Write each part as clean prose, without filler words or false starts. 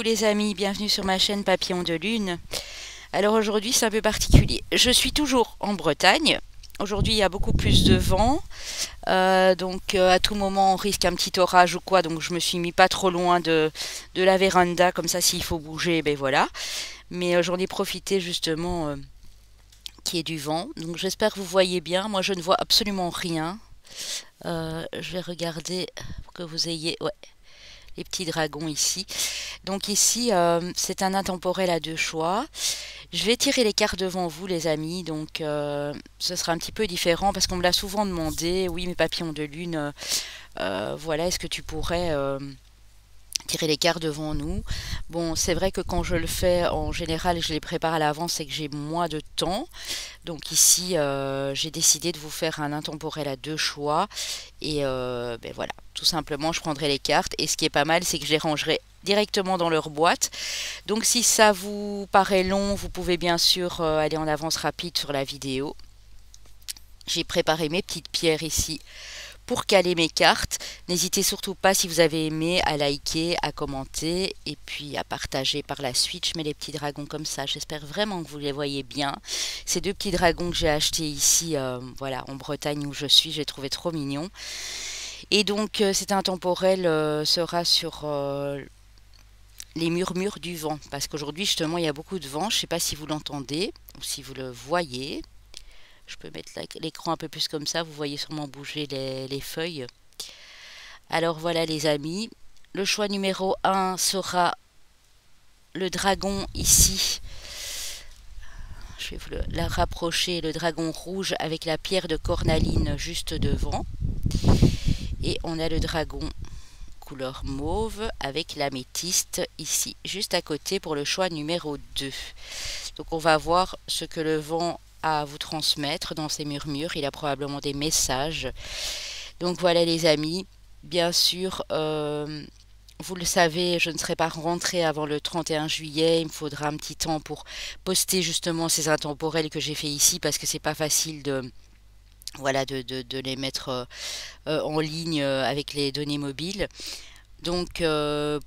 les amis, bienvenue sur ma chaîne Papillon de Lune. Alors aujourd'hui c'est un peu particulier. Je suis toujours en Bretagne. Aujourd'hui il y a beaucoup plus de vent. Donc à tout moment on risque un petit orage ou quoi. Donc je me suis mis pas trop loin de la véranda. Comme ça s'il faut bouger, ben voilà. Mais j'en ai profité justement qu'il y ait du vent. Donc j'espère que vous voyez bien. Moi je ne vois absolument rien. Je vais regarder pour que vous ayez... Ouais, les petits dragons ici. Donc ici, c'est un intemporel à deux choix. Je vais tirer les cartes devant vous, les amis. Donc ce sera un petit peu différent parce qu'on me l'a souvent demandé. Oui, mes papillons de lune, voilà, est-ce que tu pourrais tirer les cartes devant nous? Bon, c'est vrai que quand je le fais, en général, je les prépare à l'avance et que j'ai moins de temps. Donc ici, j'ai décidé de vous faire un intemporel à deux choix. Et ben voilà, tout simplement, je prendrai les cartes. Et ce qui est pas mal, c'est que je les rangerai directement dans leur boîte. Donc si ça vous paraît long, vous pouvez bien sûr aller en avance rapide sur la vidéo. J'ai préparé mes petites pierres ici pour caler mes cartes. N'hésitez surtout pas, si vous avez aimé, à liker, à commenter et puis à partager par la suite. Je mets les petits dragons comme ça. J'espère vraiment que vous les voyez bien. Ces deux petits dragons que j'ai achetés ici, voilà, en Bretagne où je suis, j'ai trouvé trop mignon. Et donc cet intemporel sera sur les murmures du vent. Parce qu'aujourd'hui, justement, il y a beaucoup de vent. Je ne sais pas si vous l'entendez ou si vous le voyez. Je peux mettre l'écran un peu plus comme ça, vous voyez sûrement bouger les feuilles. Alors voilà les amis, le choix numéro 1 sera le dragon ici. Je vais vous la rapprocher, le dragon rouge avec la pierre de cornaline juste devant. Et on a le dragon couleur mauve avec l'améthyste ici, juste à côté pour le choix numéro 2. Donc on va voir ce que le vent à vous transmettre dans ces murmures. Il a probablement des messages. Donc voilà les amis, bien sûr, vous le savez, je ne serai pas rentrée avant le 31 juillet. Il me faudra un petit temps pour poster justement ces intemporels que j'ai fait ici parce que c'est pas facile de... Voilà, de les mettre en ligne avec les données mobiles. Donc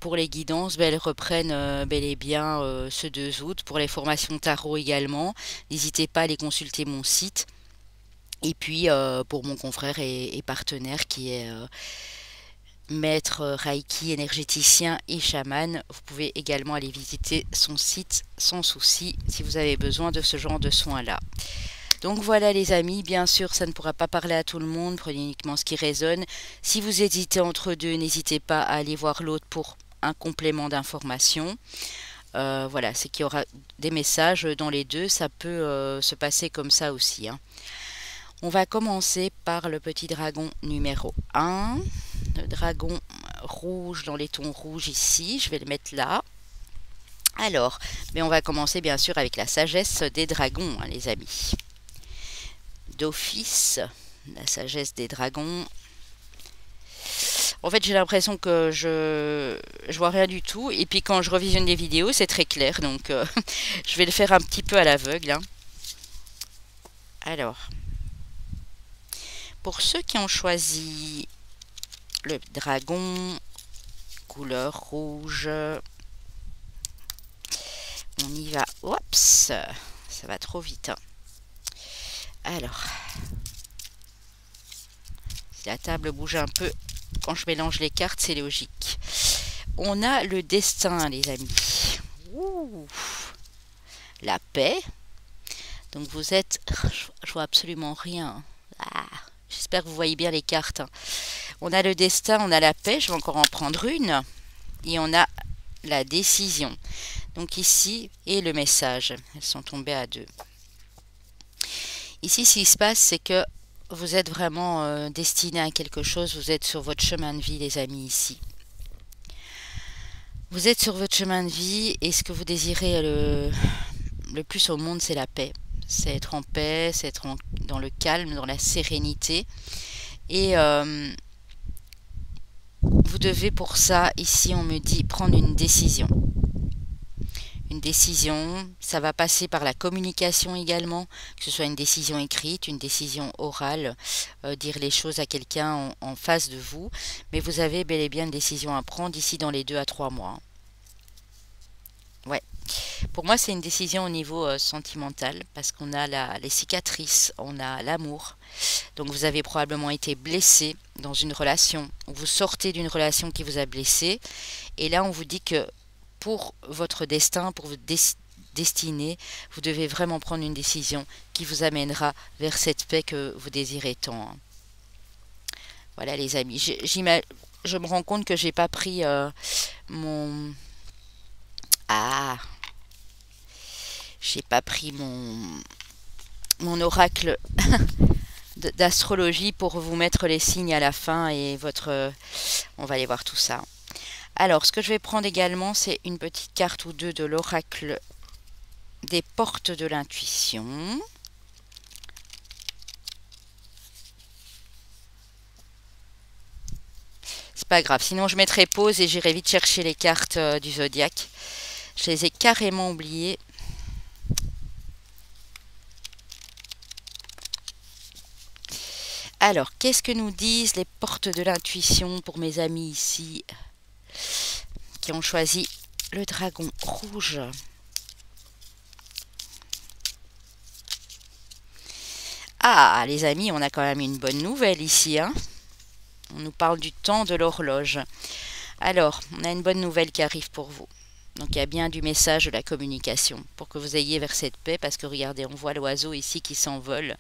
pour les guidances, elles reprennent bel et bien ce 2 août. Pour les formations tarot également, n'hésitez pas à aller consulter mon site. Et puis pour mon confrère et partenaire qui est maître Reiki, énergéticien et chaman, vous pouvez également aller visiter son site sans souci si vous avez besoin de ce genre de soins-là. Donc voilà les amis, bien sûr ça ne pourra pas parler à tout le monde, prenez uniquement ce qui résonne. Si vous hésitez entre deux, n'hésitez pas à aller voir l'autre pour un complément d'information. Voilà, c'est qu'il y aura des messages dans les deux, ça peut se passer comme ça aussi. Hein. On va commencer par le petit dragon numéro 1, le dragon rouge dans les tons rouges ici, je vais le mettre là. Alors, mais on va commencer bien sûr avec la sagesse des dragons, hein, les amis. D'office, la sagesse des dragons. En fait, j'ai l'impression que je vois rien du tout. Et puis quand je revisionne les vidéos, c'est très clair. Donc, je vais le faire un petit peu à l'aveugle. Hein. Alors, pour ceux qui ont choisi le dragon, couleur rouge, on y va. Oups, ça va trop vite. Hein. Alors, si la table bouge un peu quand je mélange les cartes, c'est logique. On a le destin, les amis. Ouh, la paix. Donc vous êtes... Je vois absolument rien. Ah, j'espère que vous voyez bien les cartes. On a le destin, on a la paix. Je vais encore en prendre une. Et on a la décision. Donc ici, et le message. Elles sont tombées à deux. Ici, ce qui se passe, c'est que vous êtes vraiment destiné à quelque chose. Vous êtes sur votre chemin de vie, les amis, ici. Vous êtes sur votre chemin de vie et ce que vous désirez le plus au monde, c'est la paix. C'est être en paix, c'est être dans le calme, dans la sérénité. Et vous devez pour ça, ici, on me dit, prendre une décision. Une décision, ça va passer par la communication également, que ce soit une décision écrite, une décision orale, dire les choses à quelqu'un en face de vous. Mais vous avez bel et bien une décision à prendre ici dans les 2 à 3 mois. Pour moi, c'est une décision au niveau sentimental parce qu'on a les cicatrices, on a l'amour. Donc vous avez probablement été blessé dans une relation. Vous sortez d'une relation qui vous a blessé. Et là, on vous dit que pour votre destin, pour votre destinée, vous devez vraiment prendre une décision qui vous amènera vers cette paix que vous désirez tant. Voilà les amis. Je me rends compte que j'ai pas pris mon... Ah, j'ai pas pris mon oracle d'astrologie pour vous mettre les signes à la fin et votre... On va aller voir tout ça. Alors, ce que je vais prendre également, c'est une petite carte ou deux de l'oracle des portes de l'intuition. C'est pas grave, sinon je mettrai pause et j'irai vite chercher les cartes du zodiaque. Je les ai carrément oubliées. Alors, qu'est-ce que nous disent les portes de l'intuition pour mes amis ici qui ont choisi le dragon rouge? Ah, les amis, on a quand même une bonne nouvelle ici, hein. On nous parle du temps de l'horloge. Alors, on a une bonne nouvelle qui arrive pour vous. Donc, il y a bien du message de la communication pour que vous ayez vers cette paix. Parce que, regardez, on voit l'oiseau ici qui s'envole.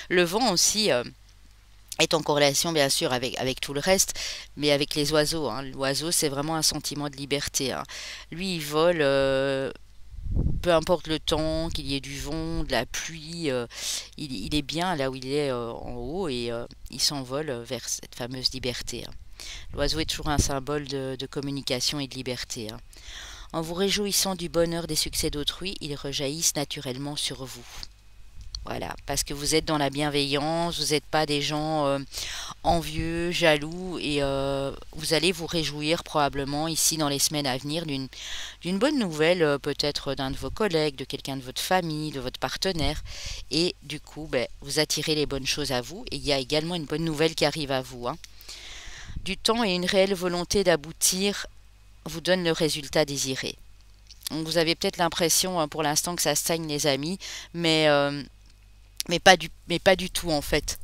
Le vent aussi est en corrélation, bien sûr, avec tout le reste. Mais avec les oiseaux, hein. L'oiseau, c'est vraiment un sentiment de liberté, hein. Lui, il vole... peu importe le temps, qu'il y ait du vent, de la pluie, il est bien là où il est en haut et il s'envole vers cette fameuse liberté, hein. L'oiseau est toujours un symbole de communication et de liberté, hein. En vous réjouissant du bonheur des succès d'autrui, ils rejaillissent naturellement sur vous. Voilà, parce que vous êtes dans la bienveillance, vous n'êtes pas des gens envieux, jaloux, et vous allez vous réjouir probablement ici dans les semaines à venir d'une bonne nouvelle, peut-être d'un de vos collègues, de quelqu'un de votre famille, de votre partenaire, et du coup, ben, vous attirez les bonnes choses à vous, et il y a également une bonne nouvelle qui arrive à vous, hein. Du temps et une réelle volonté d'aboutir vous donnent le résultat désiré. Donc, vous avez peut-être l'impression pour l'instant que ça stagne les amis, mais pas du tout en fait.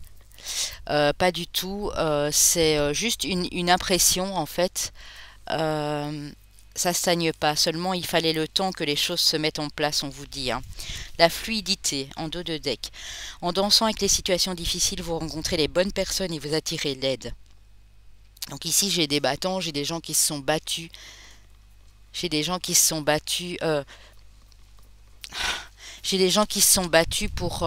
Pas du tout. C'est juste une impression en fait. Ça stagne pas. Seulement il fallait le temps que les choses se mettent en place, on vous dit, hein. La fluidité en dos de deck. En dansant avec les situations difficiles, vous rencontrez les bonnes personnes et vous attirez l'aide. Donc ici j'ai des battants, j'ai des gens qui se sont battus. J'ai des gens qui se sont battus. J'ai des gens qui se sont battus pour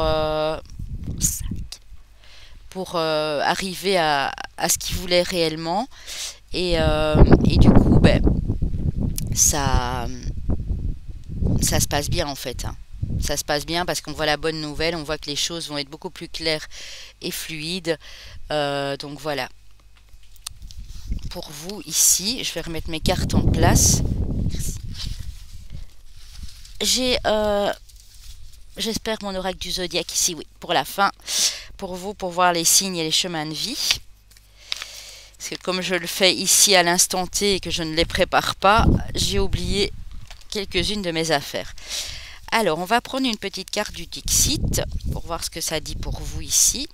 arriver à ce qu'ils voulaient réellement. Et du coup, ben, ça se passe bien en fait, hein. Ça se passe bien parce qu'on voit la bonne nouvelle, on voit que les choses vont être beaucoup plus claires et fluides. Donc voilà. Pour vous ici, je vais remettre mes cartes en place. J'ai... J'espère mon oracle du zodiaque ici, oui, pour la fin. Pour vous, pour voir les signes et les chemins de vie. Parce que comme je le fais ici à l'instant T et que je ne les prépare pas, j'ai oublié quelques-unes de mes affaires. Alors, on va prendre une petite carte du Dixit pour voir ce que ça dit pour vous ici.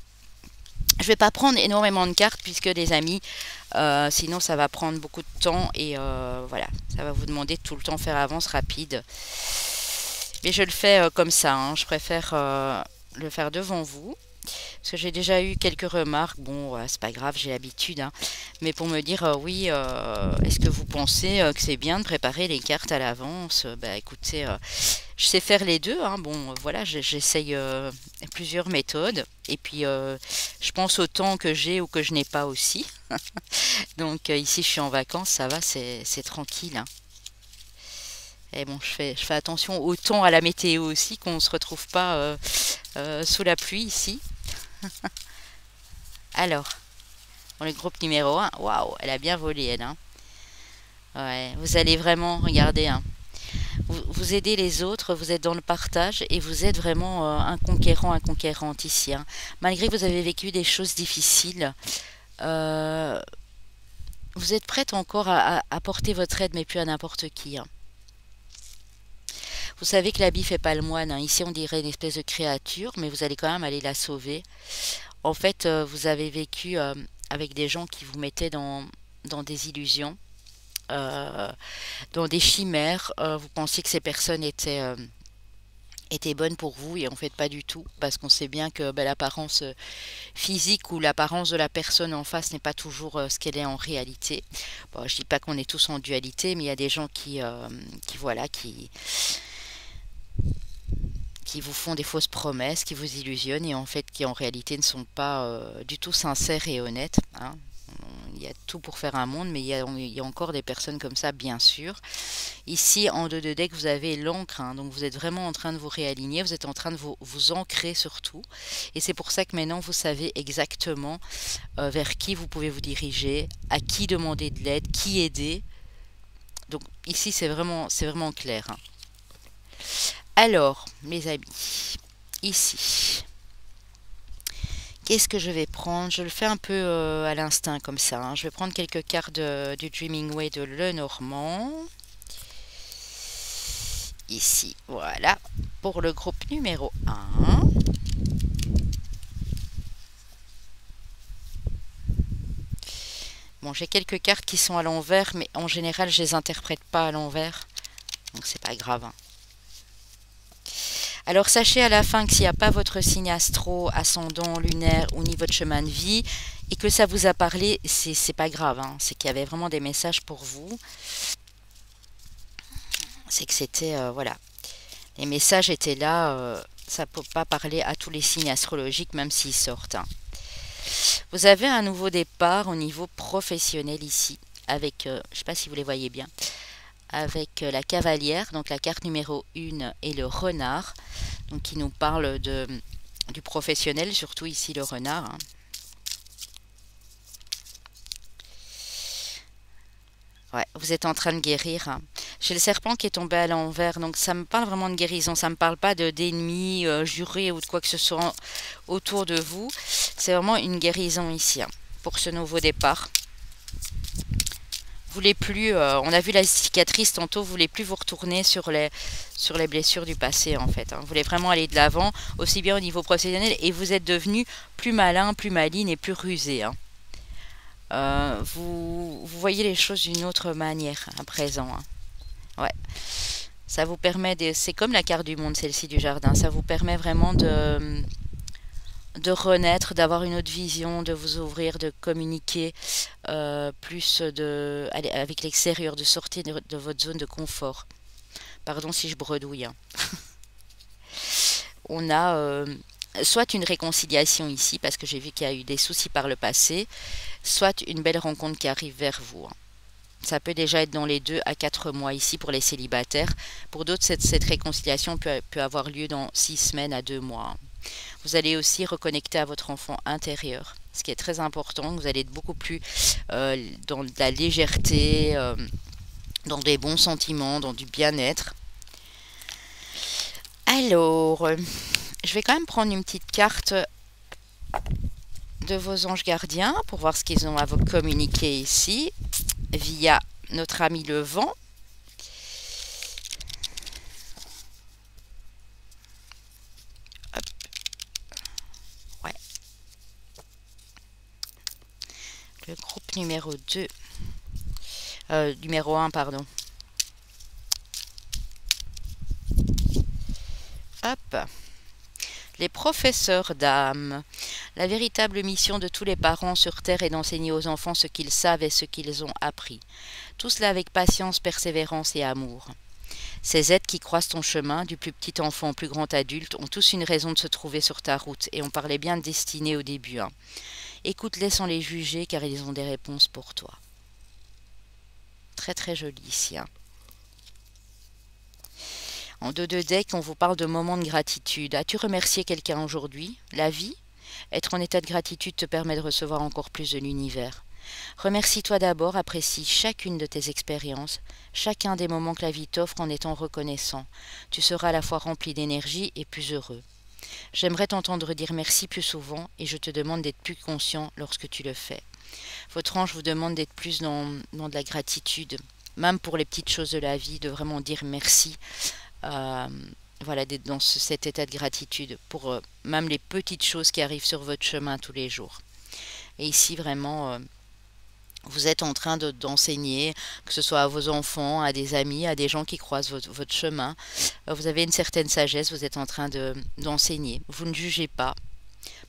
Je ne vais pas prendre énormément de cartes puisque les amis, sinon ça va prendre beaucoup de temps et voilà, ça va vous demander de tout le temps faire avance rapide. Mais je le fais comme ça, hein. Je préfère le faire devant vous. Parce que j'ai déjà eu quelques remarques. Bon, c'est pas grave, j'ai l'habitude, hein. Mais pour me dire, oui, est-ce que vous pensez que c'est bien de préparer les cartes à l'avance? Bah écoutez, je sais faire les deux, hein. Bon, voilà, j'essaye plusieurs méthodes. Et puis, je pense au temps que j'ai ou que je n'ai pas aussi. Donc, ici, je suis en vacances, ça va, c'est tranquille, hein. Et bon, je fais attention au temps, à la météo aussi, qu'on ne se retrouve pas sous la pluie ici. Alors, pour le groupe numéro 1, waouh, elle a bien volé, elle, hein. Ouais, vous allez vraiment, regardez, hein. Vous aidez les autres, vous êtes dans le partage et vous êtes vraiment un conquérant, un conquérante ici, hein. Malgré que vous avez vécu des choses difficiles, vous êtes prête encore à apporter votre aide, mais plus à n'importe qui, hein. Vous savez que l'habit fait pas le moine, hein. Ici, on dirait une espèce de créature, mais vous allez quand même aller la sauver. En fait, vous avez vécu avec des gens qui vous mettaient dans des illusions, euh, dans des chimères. Vous pensiez que ces personnes étaient bonnes pour vous et en fait pas du tout, parce qu'on sait bien que l'apparence physique ou l'apparence de la personne en face n'est pas toujours ce qu'elle est en réalité. Bon, je dis pas qu'on est tous en dualité, mais il y a des gens voilà, qui vous font des fausses promesses, qui vous illusionnent et en fait qui en réalité ne sont pas du tout sincères et honnêtes, hein. Il y a tout pour faire un monde, mais il y a encore des personnes comme ça, bien sûr. Ici, en dos de deck, vous avez l'encre, hein, donc vous êtes vraiment en train de vous réaligner, vous êtes en train de vous ancrer surtout. Et c'est pour ça que maintenant, vous savez exactement vers qui vous pouvez vous diriger, à qui demander de l'aide, qui aider. Donc ici, c'est vraiment clair, hein. Alors, mes amis, ici, qu'est-ce que je vais prendre? Je le fais un peu à l'instinct comme ça, hein. Je vais prendre quelques cartes du Dreaming Way de Lenormand. Ici, voilà, pour le groupe numéro 1. Bon, j'ai quelques cartes qui sont à l'envers, mais en général, je les interprète pas à l'envers. Donc, c'est pas grave, hein. Alors, sachez à la fin que s'il n'y a pas votre signe astro, ascendant, lunaire ou ni votre chemin de vie, et que ça vous a parlé, c'est pas grave, hein. C'est qu'il y avait vraiment des messages pour vous. C'est que c'était, voilà. Les messages étaient là, ça ne peut pas parler à tous les signes astrologiques, même s'ils sortent, hein. Vous avez un nouveau départ au niveau professionnel ici, avec, je ne sais pas si vous les voyez bien, avec la cavalière, donc la carte numéro 1 et le renard, donc qui nous parle du professionnel, surtout ici le renard, hein. Ouais, vous êtes en train de guérir, hein. J'ai le serpent qui est tombé à l'envers, donc ça me parle vraiment de guérison. Ça me parle pas d'ennemis jurés ou de quoi que ce soit autour de vous. C'est vraiment une guérison ici, hein, pour ce nouveau départ. Vous voulez plus, on a vu la cicatrice tantôt, vous voulez plus vous retourner sur les blessures du passé en fait, hein. Vous voulez vraiment aller de l'avant, aussi bien au niveau professionnel, et vous êtes devenu plus malin, plus maligne et plus rusé, hein. Vous voyez les choses d'une autre manière à présent, hein. Ouais, ça vous permet c'est comme la carte du monde, celle-ci du jardin, ça vous permet vraiment de renaître, d'avoir une autre vision, de vous ouvrir, de communiquer plus avec l'extérieur, de sortir de votre zone de confort. Pardon si je bredouille, hein. On a soit une réconciliation ici, parce que j'ai vu qu'il y a eu des soucis par le passé, soit une belle rencontre qui arrive vers vous, hein. Ça peut déjà être dans les 2 à 4 mois ici pour les célibataires. Pour d'autres, cette réconciliation peut avoir lieu dans 6 semaines à 2 mois. Vous allez aussi reconnecter à votre enfant intérieur, ce qui est très important. Vous allez être beaucoup plus dans de la légèreté, dans des bons sentiments, dans du bien-être. Alors, je vais quand même prendre une petite carte de vos anges gardiens pour voir ce qu'ils ont à vous communiquer ici, via notre ami le vent. Hop. Ouais. Le groupe numéro 2. Numéro 1, pardon. Hop. Les professeurs d'âme. La véritable mission de tous les parents sur Terre est d'enseigner aux enfants ce qu'ils savent et ce qu'ils ont appris. Tout cela avec patience, persévérance et amour. Ces êtres qui croisent ton chemin, du plus petit enfant au plus grand adulte, ont tous une raison de se trouver sur ta route, et on parlait bien de destinée au début, hein. Écoute-les sans les juger, car ils ont des réponses pour toi. Très très joli ici, hein. En dos de deck, on vous parle de moments de gratitude. As-tu remercié quelqu'un aujourd'hui? La vie? Être en état de gratitude te permet de recevoir encore plus de l'univers. Remercie-toi d'abord, apprécie chacune de tes expériences, chacun des moments que la vie t'offre en étant reconnaissant. Tu seras à la fois rempli d'énergie et plus heureux. J'aimerais t'entendre dire merci plus souvent et je te demande d'être plus conscient lorsque tu le fais. Votre ange vous demande d'être plus dans de la gratitude, même pour les petites choses de la vie, de vraiment dire merci voilà, d'être dans cet état de gratitude pour même les petites choses qui arrivent sur votre chemin tous les jours. Et ici, vraiment, vous êtes en train d'enseigner, que ce soit à vos enfants, à des amis, à des gens qui croisent votre chemin. Vous avez une certaine sagesse, vous êtes en train d'enseigner. Vous ne jugez pas,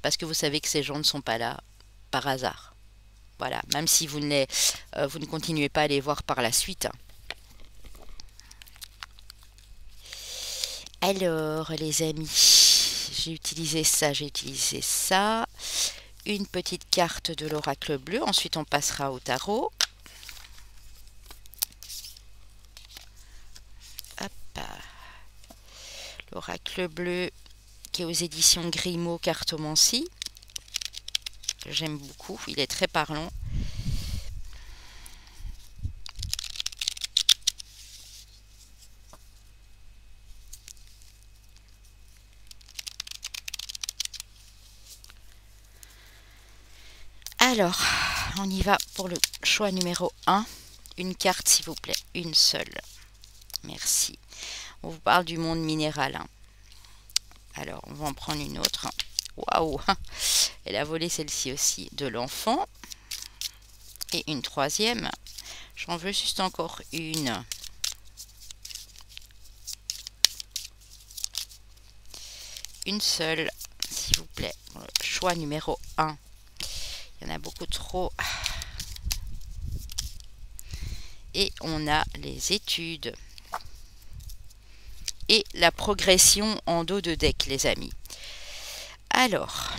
parce que vous savez que ces gens ne sont pas là par hasard. Voilà, même si vous ne continuez pas à les voir par la suite. Alors, les amis, j'ai utilisé ça, j'ai utilisé ça. Une petite carte de l'oracle bleu. Ensuite, on passera au tarot. Hop. L'oracle bleu qui est aux éditions Grimaud Cartomancie. J'aime beaucoup, il est très parlant. Alors, on y va pour le choix numéro 1. Une carte, s'il vous plaît. Une seule. Merci. On vous parle du monde minéral. Alors, on va en prendre une autre. Waouh! Elle a volé celle-ci aussi. De l'enfant. Et une troisième. J'en veux juste encore une. Une seule, s'il vous plaît. Le choix numéro 1. Il y en a beaucoup trop. Et on a les études. Et la progression en dos de deck, les amis. Alors,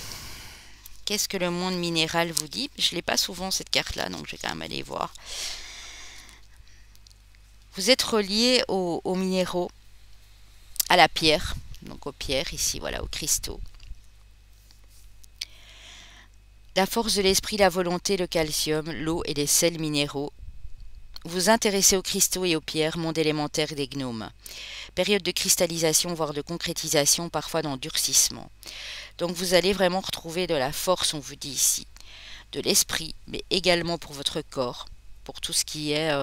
qu'est-ce que le monde minéral vous dit? Je ne l'ai pas souvent cette carte-là, donc je vais quand même aller voir. Vous êtes relié aux minéraux, à la pierre, donc aux pierres ici, voilà, aux cristaux. La force de l'esprit, la volonté, le calcium, l'eau et les sels minéraux. Vous intéressez aux cristaux et aux pierres, monde élémentaire des gnomes. Période de cristallisation, voire de concrétisation, parfois d'endurcissement. Donc vous allez vraiment retrouver de la force, on vous dit ici, de l'esprit, mais également pour votre corps, pour tout ce qui est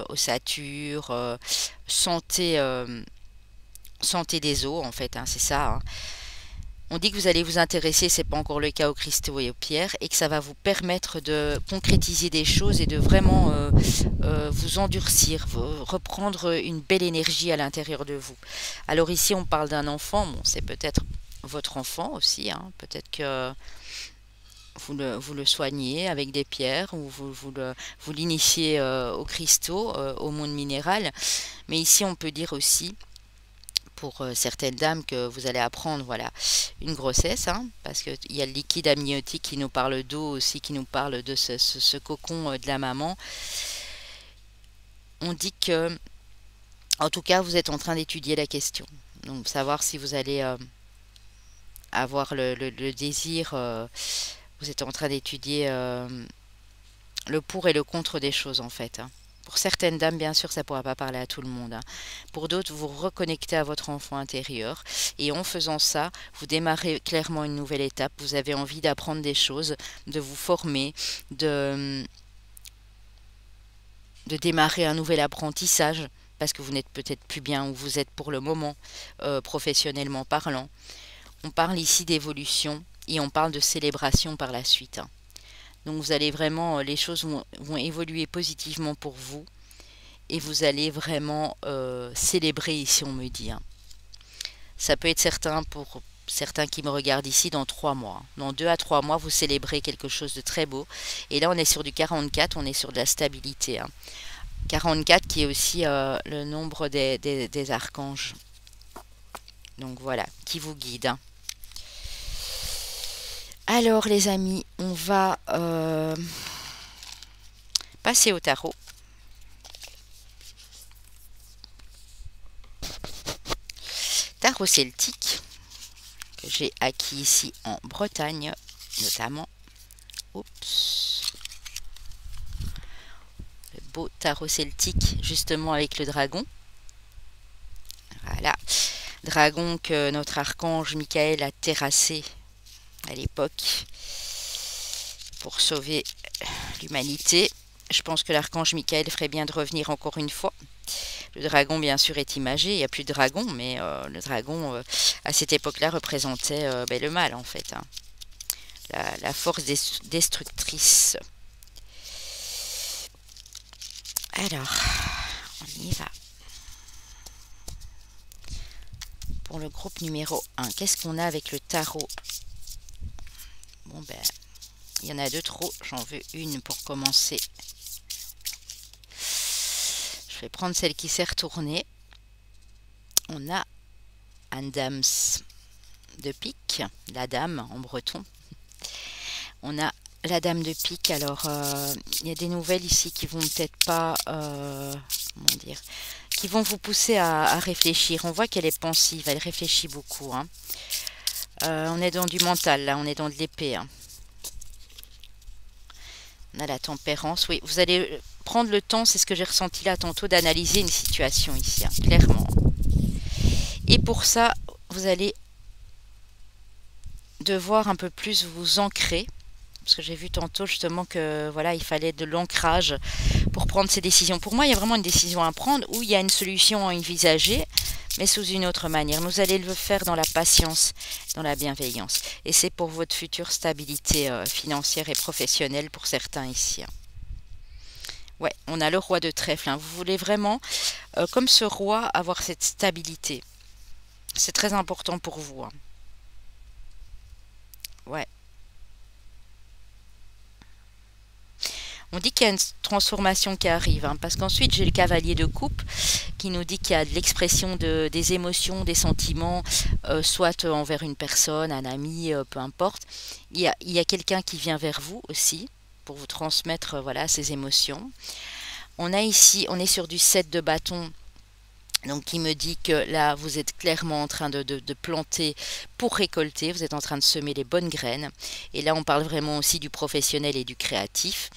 ossature, santé, santé des os, en fait, hein, c'est ça. Hein. On dit que vous allez vous intéresser, c'est pas encore le cas, aux cristaux et aux pierres, et que ça va vous permettre de concrétiser des choses et de vraiment vous endurcir, reprendre une belle énergie à l'intérieur de vous. Alors ici, on parle d'un enfant, bon, c'est peut-être votre enfant aussi, hein, peut-être que vous le soignez avec des pierres ou vous l'initiez aux cristaux, au monde minéral. Mais ici, on peut dire aussi pour certaines dames que vous allez apprendre, voilà, une grossesse, hein, parce qu'il y a le liquide amniotique qui nous parle d'eau aussi, qui nous parle de ce cocon de la maman. On dit que, en tout cas, vous êtes en train d'étudier la question. Donc, savoir si vous allez avoir le désir, vous êtes en train d'étudier le pour et le contre des choses, en fait. Hein. Pour certaines dames, bien sûr, ça ne pourra pas parler à tout le monde. Hein. Pour d'autres, vous reconnectez à votre enfant intérieur. Et en faisant ça, vous démarrez clairement une nouvelle étape. Vous avez envie d'apprendre des choses, de vous former, de démarrer un nouvel apprentissage, parce que vous n'êtes peut-être plus bien où vous êtes pour le moment, professionnellement parlant. On parle ici d'évolution et on parle de célébration par la suite. Hein. Donc vous allez vraiment, les choses vont évoluer positivement pour vous et vous allez vraiment célébrer ici, on me dit. Hein. Ça peut être certain pour certains qui me regardent ici dans 3 mois. Dans 2 à 3 mois, vous célébrez quelque chose de très beau. Et là, on est sur du 44, on est sur de la stabilité. Hein. 44 qui est aussi le nombre des archanges. Donc voilà, qui vous guide. Hein. Alors les amis, on va passer au tarot. Tarot celtique, que j'ai acquis ici en Bretagne, notamment. Oups. Le beau tarot celtique, justement avec le dragon. Voilà. Dragon que notre archange Michael a terrassé à l'époque pour sauver l'humanité. Je pense que l'archange Michael ferait bien de revenir encore une fois Le dragon, bien sûr, est imagé. Il n'y a plus de dragon, mais le dragon, à cette époque-là, représentait ben, le mal, en fait. Hein. La force destructrice. Alors, on y va. Pour le groupe numéro 1, qu'est-ce qu'on a avec le tarot? Bon, ben, il y en a deux trop. J'en veux une pour commencer. Je vais prendre celle qui s'est retournée. On a un dame de pique, la dame en breton. On a la dame de pique. Alors, il y a des nouvelles ici qui vont peut-être pas, comment dire, qui vont vous pousser à réfléchir. On voit qu'elle est pensive, elle réfléchit beaucoup. Hein. On est dans du mental, là, on est dans de l'épée. Hein. On a la tempérance. Oui, vous allez prendre le temps, c'est ce que j'ai ressenti là tantôt, d'analyser une situation ici, hein, clairement. Et pour ça, vous allez devoir un peu plus vous ancrer. Parce que j'ai vu tantôt justement que voilà, il fallait de l'ancrage pour prendre ces décisions. Pour moi, il y a vraiment une décision à prendre où il y a une solution à envisager, mais sous une autre manière. Vous allez le faire dans la patience, dans la bienveillance. Et c'est pour votre future stabilité financière et professionnelle pour certains ici. Hein. Ouais, on a le roi de trèfle. Hein. Vous voulez vraiment, comme ce roi, avoir cette stabilité. C'est très important pour vous. Hein. Ouais. On dit qu'il y a une transformation qui arrive, hein, parce qu'ensuite j'ai le cavalier de coupe qui nous dit qu'il y a de l'expression des émotions, des sentiments, soit envers une personne, un ami, peu importe. Il y a quelqu'un qui vient vers vous aussi pour vous transmettre voilà, ces émotions. On a ici, on est sur du 7 de bâton. Donc, qui me dit que là, vous êtes clairement en train de planter pour récolter. Vous êtes en train de semer les bonnes graines. Et là, on parle vraiment aussi du professionnel et du créatif.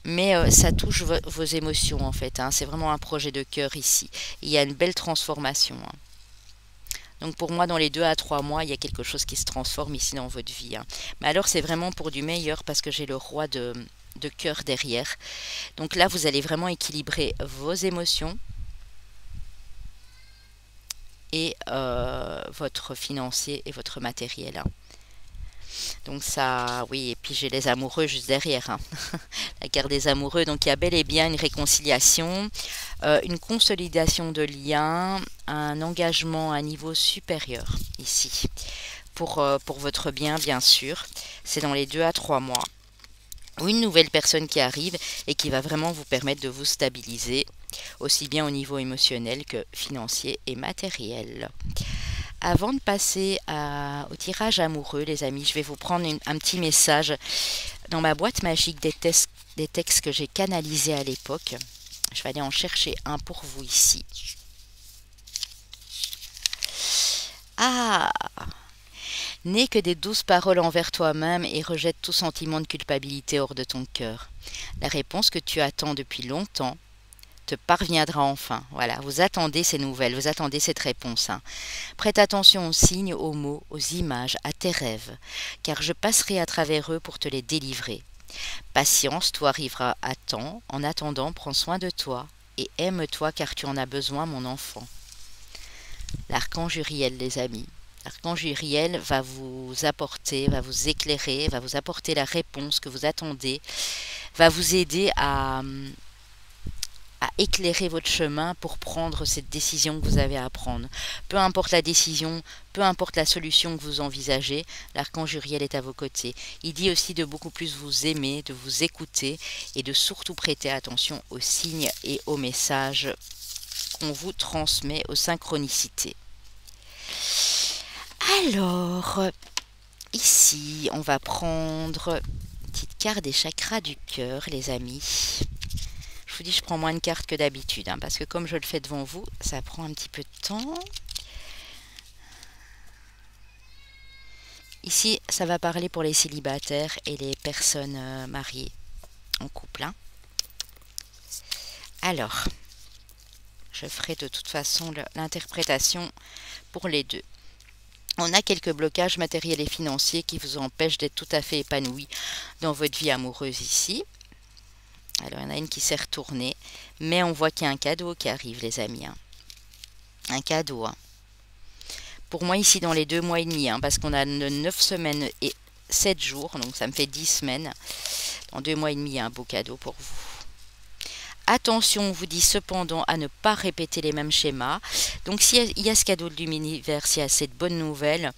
Mais ça touche vos émotions, en fait. Hein. C'est vraiment un projet de cœur ici. Et il y a une belle transformation. Hein. Donc, pour moi, dans les 2 à 3 mois, il y a quelque chose qui se transforme ici dans votre vie. Hein. Mais alors, c'est vraiment pour du meilleur parce que j'ai le roi de cœur derrière. Donc là, vous allez vraiment équilibrer vos émotions et votre financier et votre matériel. Hein. Donc ça, oui, et puis j'ai les amoureux juste derrière. Hein. La carte des amoureux, donc il y a bel et bien une réconciliation, une consolidation de liens, un engagement à un niveau supérieur ici. Pour votre bien, bien sûr. C'est dans les 2 à 3 mois. Ou une nouvelle personne qui arrive et qui va vraiment vous permettre de vous stabiliser, aussi bien au niveau émotionnel que financier et matériel. Avant de passer au tirage amoureux, les amis, je vais vous prendre un petit message dans ma boîte magique des textes que j'ai canalisés à l'époque. Je vais aller en chercher un pour vous ici. Ah! N'aie que des douces paroles envers toi-même et rejette tout sentiment de culpabilité hors de ton cœur. La réponse que tu attends depuis longtemps te parviendra enfin. Voilà, vous attendez ces nouvelles, vous attendez cette réponse. Hein. Prête attention aux signes, aux mots, aux images, à tes rêves, car je passerai à travers eux pour te les délivrer. Patience, tout arrivera à temps. En attendant, prends soin de toi et aime-toi car tu en as besoin, mon enfant. L'archange Uriel, les amis. L'archange Uriel va vous apporter, va vous éclairer, va vous apporter la réponse que vous attendez, va vous aider à éclairer votre chemin pour prendre cette décision que vous avez à prendre. Peu importe la décision, peu importe la solution que vous envisagez, l'archange Uriel est à vos côtés. Il dit aussi de beaucoup plus vous aimer, de vous écouter et de surtout prêter attention aux signes et aux messages qu'on vous transmet, aux synchronicités. Alors, ici, on va prendre une petite carte des chakras du cœur, les amis. Je vous dis, je prends moins de cartes que d'habitude, hein, parce que comme je le fais devant vous, ça prend un petit peu de temps. Ici, ça va parler pour les célibataires et les personnes mariées en couple. Hein. Alors, je ferai de toute façon l'interprétation pour les deux. On a quelques blocages matériels et financiers qui vous empêchent d'être tout à fait épanoui dans votre vie amoureuse ici. Alors, il y en a une qui s'est retournée. Mais on voit qu'il y a un cadeau qui arrive, les amis. Hein. Un cadeau. Hein. Pour moi, ici, dans les 2 mois et demi, hein, parce qu'on a 9 semaines et 7 jours. Donc, ça me fait 10 semaines. Dans 2 mois et demi, il y a un beau cadeau pour vous. Attention, on vous dit cependant à ne pas répéter les mêmes schémas. Donc, s'il y a ce cadeau de l'univers, s'il y a cette bonne nouvelle,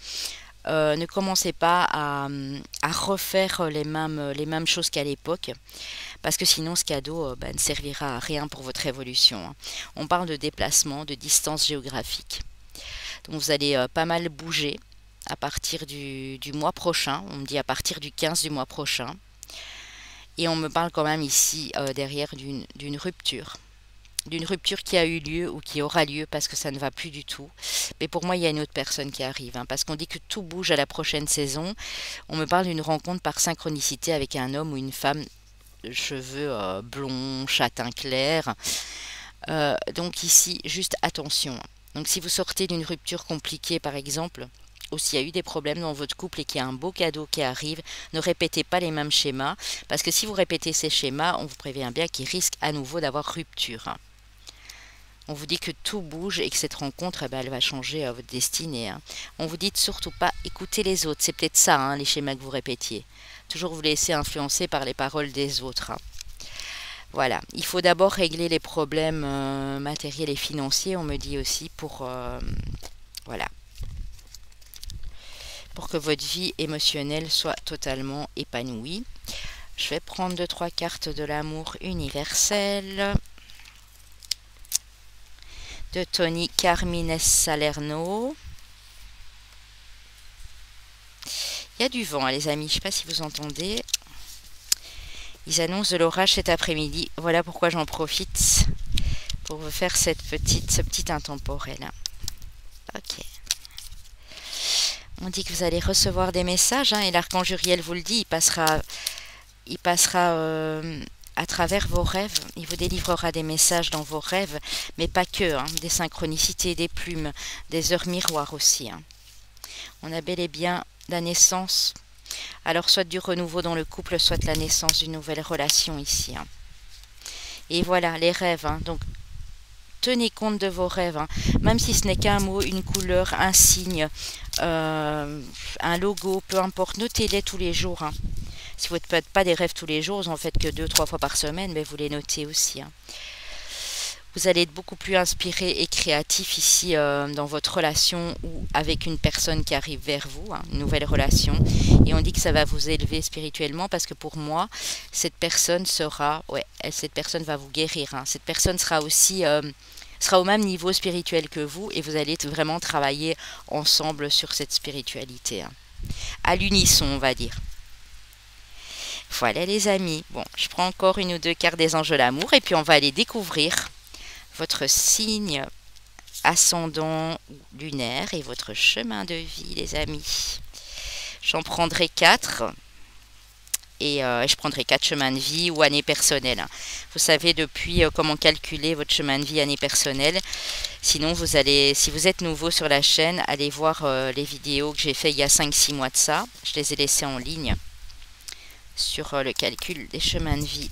ne commencez pas à refaire les mêmes choses qu'à l'époque, parce que sinon ce cadeau ne servira à rien pour votre évolution. Hein. On parle de déplacement, de distance géographique. Donc vous allez pas mal bouger à partir du mois prochain. On me dit à partir du 15 du mois prochain. Et on me parle quand même ici derrière d'une rupture. D'une rupture qui a eu lieu ou qui aura lieu parce que ça ne va plus du tout. Mais pour moi, il y a une autre personne qui arrive. Hein, parce qu'on dit que tout bouge à la prochaine saison. On me parle d'une rencontre par synchronicité avec un homme ou une femme, cheveux blonds, châtain clair. Donc ici, juste attention. Donc si vous sortez d'une rupture compliquée, par exemple, ou s'il y a eu des problèmes dans votre couple et qu'il y a un beau cadeau qui arrive, ne répétez pas les mêmes schémas. Parce que si vous répétez ces schémas, on vous prévient bien qu'il risque à nouveau d'avoir rupture. Hein. On vous dit que tout bouge et que cette rencontre, elle va changer votre destinée. Hein. On vous dit de surtout pas écouter les autres. C'est peut-être ça, hein, les schémas que vous répétiez. Toujours vous laisser influencer par les paroles des autres. Hein. Voilà. Il faut d'abord régler les problèmes matériels et financiers, on me dit aussi, voilà. Pour que votre vie émotionnelle soit totalement épanouie. Je vais prendre 2-3 cartes de l'amour universel. De Tony Carmines Salerno. Il y a du vent, hein, les amis. Je ne sais pas si vous entendez. Ils annoncent de l'orage cet après-midi. Voilà pourquoi j'en profite pour vous faire ce petit intemporel. Hein. Ok. On dit que vous allez recevoir des messages. Hein, et l'archange Uriel vous le dit. Il passera à travers vos rêves, il vous délivrera des messages dans vos rêves, mais pas que, hein, des synchronicités, des plumes, des heures miroirs aussi. Hein. On a bel et bien la naissance, alors soit du renouveau dans le couple, soit la naissance d'une nouvelle relation ici. Hein. Et voilà, les rêves, hein, donc tenez compte de vos rêves, hein, même si ce n'est qu'un mot, une couleur, un signe, un logo, peu importe, notez-les tous les jours. Hein. Si vous ne faites pas des rêves tous les jours, vous en faites que 2-3 fois par semaine, mais vous les notez aussi. Hein. Vous allez être beaucoup plus inspiré et créatif ici dans votre relation ou avec une personne qui arrive vers vous, hein, une nouvelle relation. Et on dit que ça va vous élever spirituellement parce que pour moi, cette personne cette personne va vous guérir. Hein. Cette personne sera aussi sera au même niveau spirituel que vous et vous allez vraiment travailler ensemble sur cette spiritualité. Hein. À l'unisson, on va dire. Voilà les amis, bon, je prends encore 1 ou 2 cartes des anges de l'amour et puis on va aller découvrir votre signe ascendant lunaire et votre chemin de vie les amis. J'en prendrai 4 et je prendrai 4 chemins de vie ou années personnelles. Vous savez depuis comment calculer votre chemin de vie année personnelle. Sinon si vous êtes nouveau sur la chaîne, allez voir les vidéos que j'ai fait il y a 5-6 mois de ça. Je les ai laissées en ligne. Sur le calcul des chemins de vie.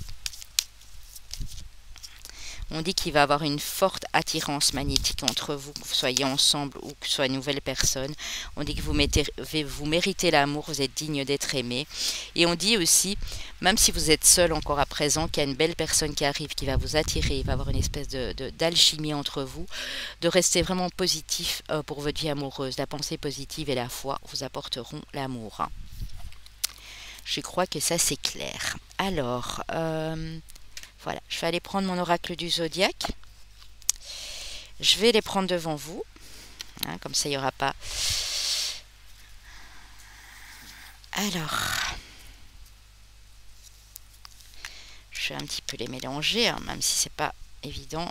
On dit qu'il va y avoir une forte attirance magnétique entre vous, que vous soyez ensemble ou que ce soit une nouvelle personne. On dit que vous méritez l'amour, vous êtes digne d'être aimé. Et on dit aussi, même si vous êtes seul encore à présent, qu'il y a une belle personne qui arrive, qui va vous attirer, il va y avoir une espèce d'alchimie entre vous, de rester vraiment positif pour votre vie amoureuse. La pensée positive et la foi vous apporteront l'amour. Je crois que ça c'est clair. Alors, voilà, je vais aller prendre mon oracle du zodiaque. Je vais les prendre devant vous. Hein, comme ça, il n'y aura pas... Alors, je vais un petit peu les mélanger, hein, même si c'est pas évident.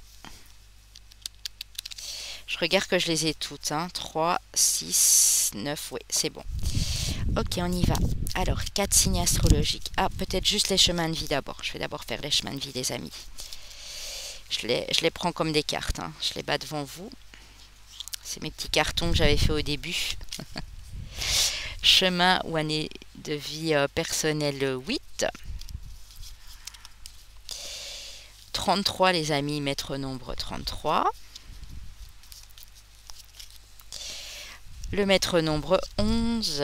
Je regarde que je les ai toutes. Hein, 3, 6, 9, oui, c'est bon. Ok, on y va. Alors, 4 signes astrologiques. Ah, peut-être juste les chemins de vie d'abord. Je vais d'abord faire les chemins de vie, les amis. Je les prends comme des cartes. Hein. Je les bats devant vous. C'est mes petits cartons que j'avais fait au début. Chemin ou année de vie personnelle 8. 33 les amis, maître nombre 33. Le maître nombre 11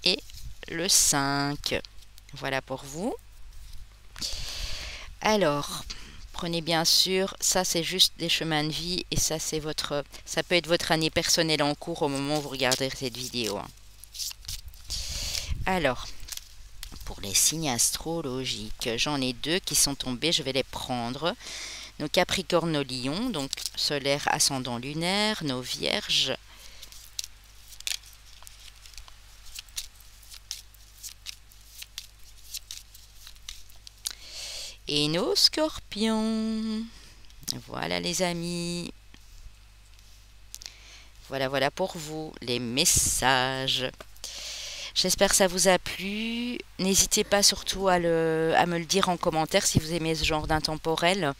et le 5. Voilà pour vous. Alors, prenez bien sûr, ça c'est juste des chemins de vie et ça c'est ça peut être votre année personnelle en cours au moment où vous regardez cette vidéo. Alors, pour les signes astrologiques, j'en ai 2 qui sont tombés, je vais les prendre. Nos Capricornes, nos Lions, donc solaire, ascendant, lunaire, nos Vierges. Et nos Scorpions. Voilà les amis. Voilà pour vous les messages. J'espère que ça vous a plu. N'hésitez pas surtout à me le dire en commentaire si vous aimez ce genre d'intemporel.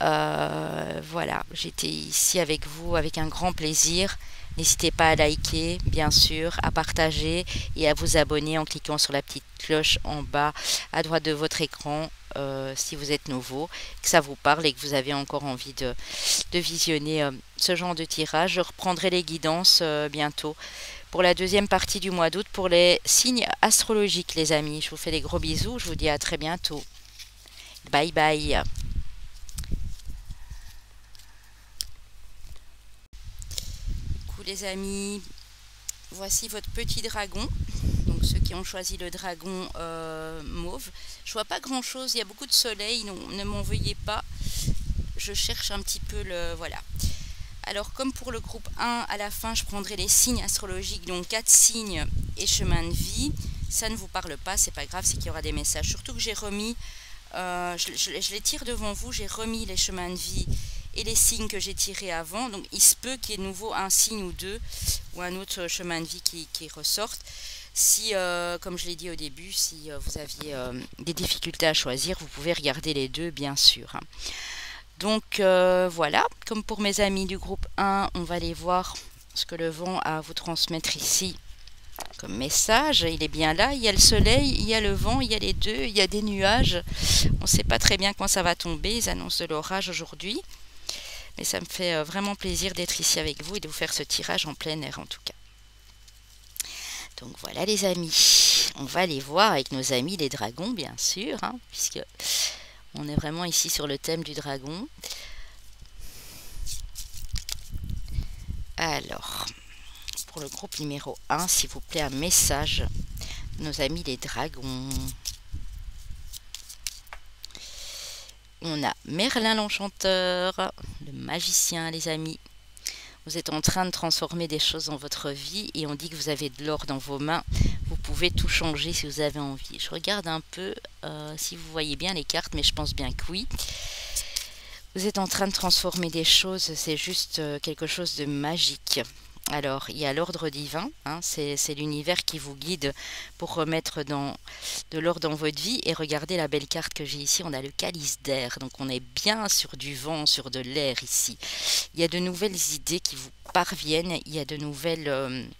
Voilà, j'étais ici avec vous avec un grand plaisir. N'hésitez pas à liker, bien sûr, à partager et à vous abonner en cliquant sur la petite cloche en bas à droite de votre écran si vous êtes nouveau, que ça vous parle et que vous avez encore envie de visionner ce genre de tirage. Je reprendrai les guidances bientôt pour la deuxième partie du mois d'août pour les signes astrologiques, les amis. Je vous fais des gros bisous, je vous dis à très bientôt. Bye bye. Les amis, voici votre petit dragon. Donc ceux qui ont choisi le dragon mauve, je vois pas grand chose, il y a beaucoup de soleil, non, ne m'en veuillez pas, je cherche un petit peu le... Voilà. Alors comme pour le groupe 1, à la fin je prendrai les signes astrologiques, donc 4 signes et chemin de vie. Ça ne vous parle pas, c'est pas grave, c'est qu'il y aura des messages. Surtout que j'ai remis, je les tire devant vous, j'ai remis les chemins de vie et les signes que j'ai tirés avant. Donc il se peut qu'il y ait de nouveau un signe ou deux ou un autre chemin de vie qui ressorte. Si, comme je l'ai dit au début, si vous aviez des difficultés à choisir, vous pouvez regarder les deux, bien sûr. Donc voilà, comme pour mes amis du groupe 1, on va aller voir ce que le vent a à vous transmettre ici comme message. Il est bien là, il y a le soleil, il y a le vent, il y a les deux, il y a des nuages. On ne sait pas très bien quand ça va tomber, ils annoncent de l'orage aujourd'hui. Mais ça me fait vraiment plaisir d'être ici avec vous et de vous faire ce tirage en plein air en tout cas. Donc voilà les amis, on va aller voir avec nos amis les dragons bien sûr, hein, puisque on est vraiment ici sur le thème du dragon. Alors, pour le groupe numéro 1, s'il vous plaît, un message de nos amis les dragons. On a Merlin l'enchanteur, le magicien les amis. Vous êtes en train de transformer des choses dans votre vie et on dit que vous avez de l'or dans vos mains. Vous pouvez tout changer si vous avez envie. Je regarde un peu si vous voyez bien les cartes, mais je pense bien que oui. Vous êtes en train de transformer des choses, c'est juste quelque chose de magique. Alors, il y a l'ordre divin, hein, c'est l'univers qui vous guide pour remettre de l'or dans votre vie. Et regardez la belle carte que j'ai ici, on a le calice d'air. Donc on est bien sur du vent, sur de l'air ici. Il y a de nouvelles idées qui vous parviennent, il y a de nouvelles...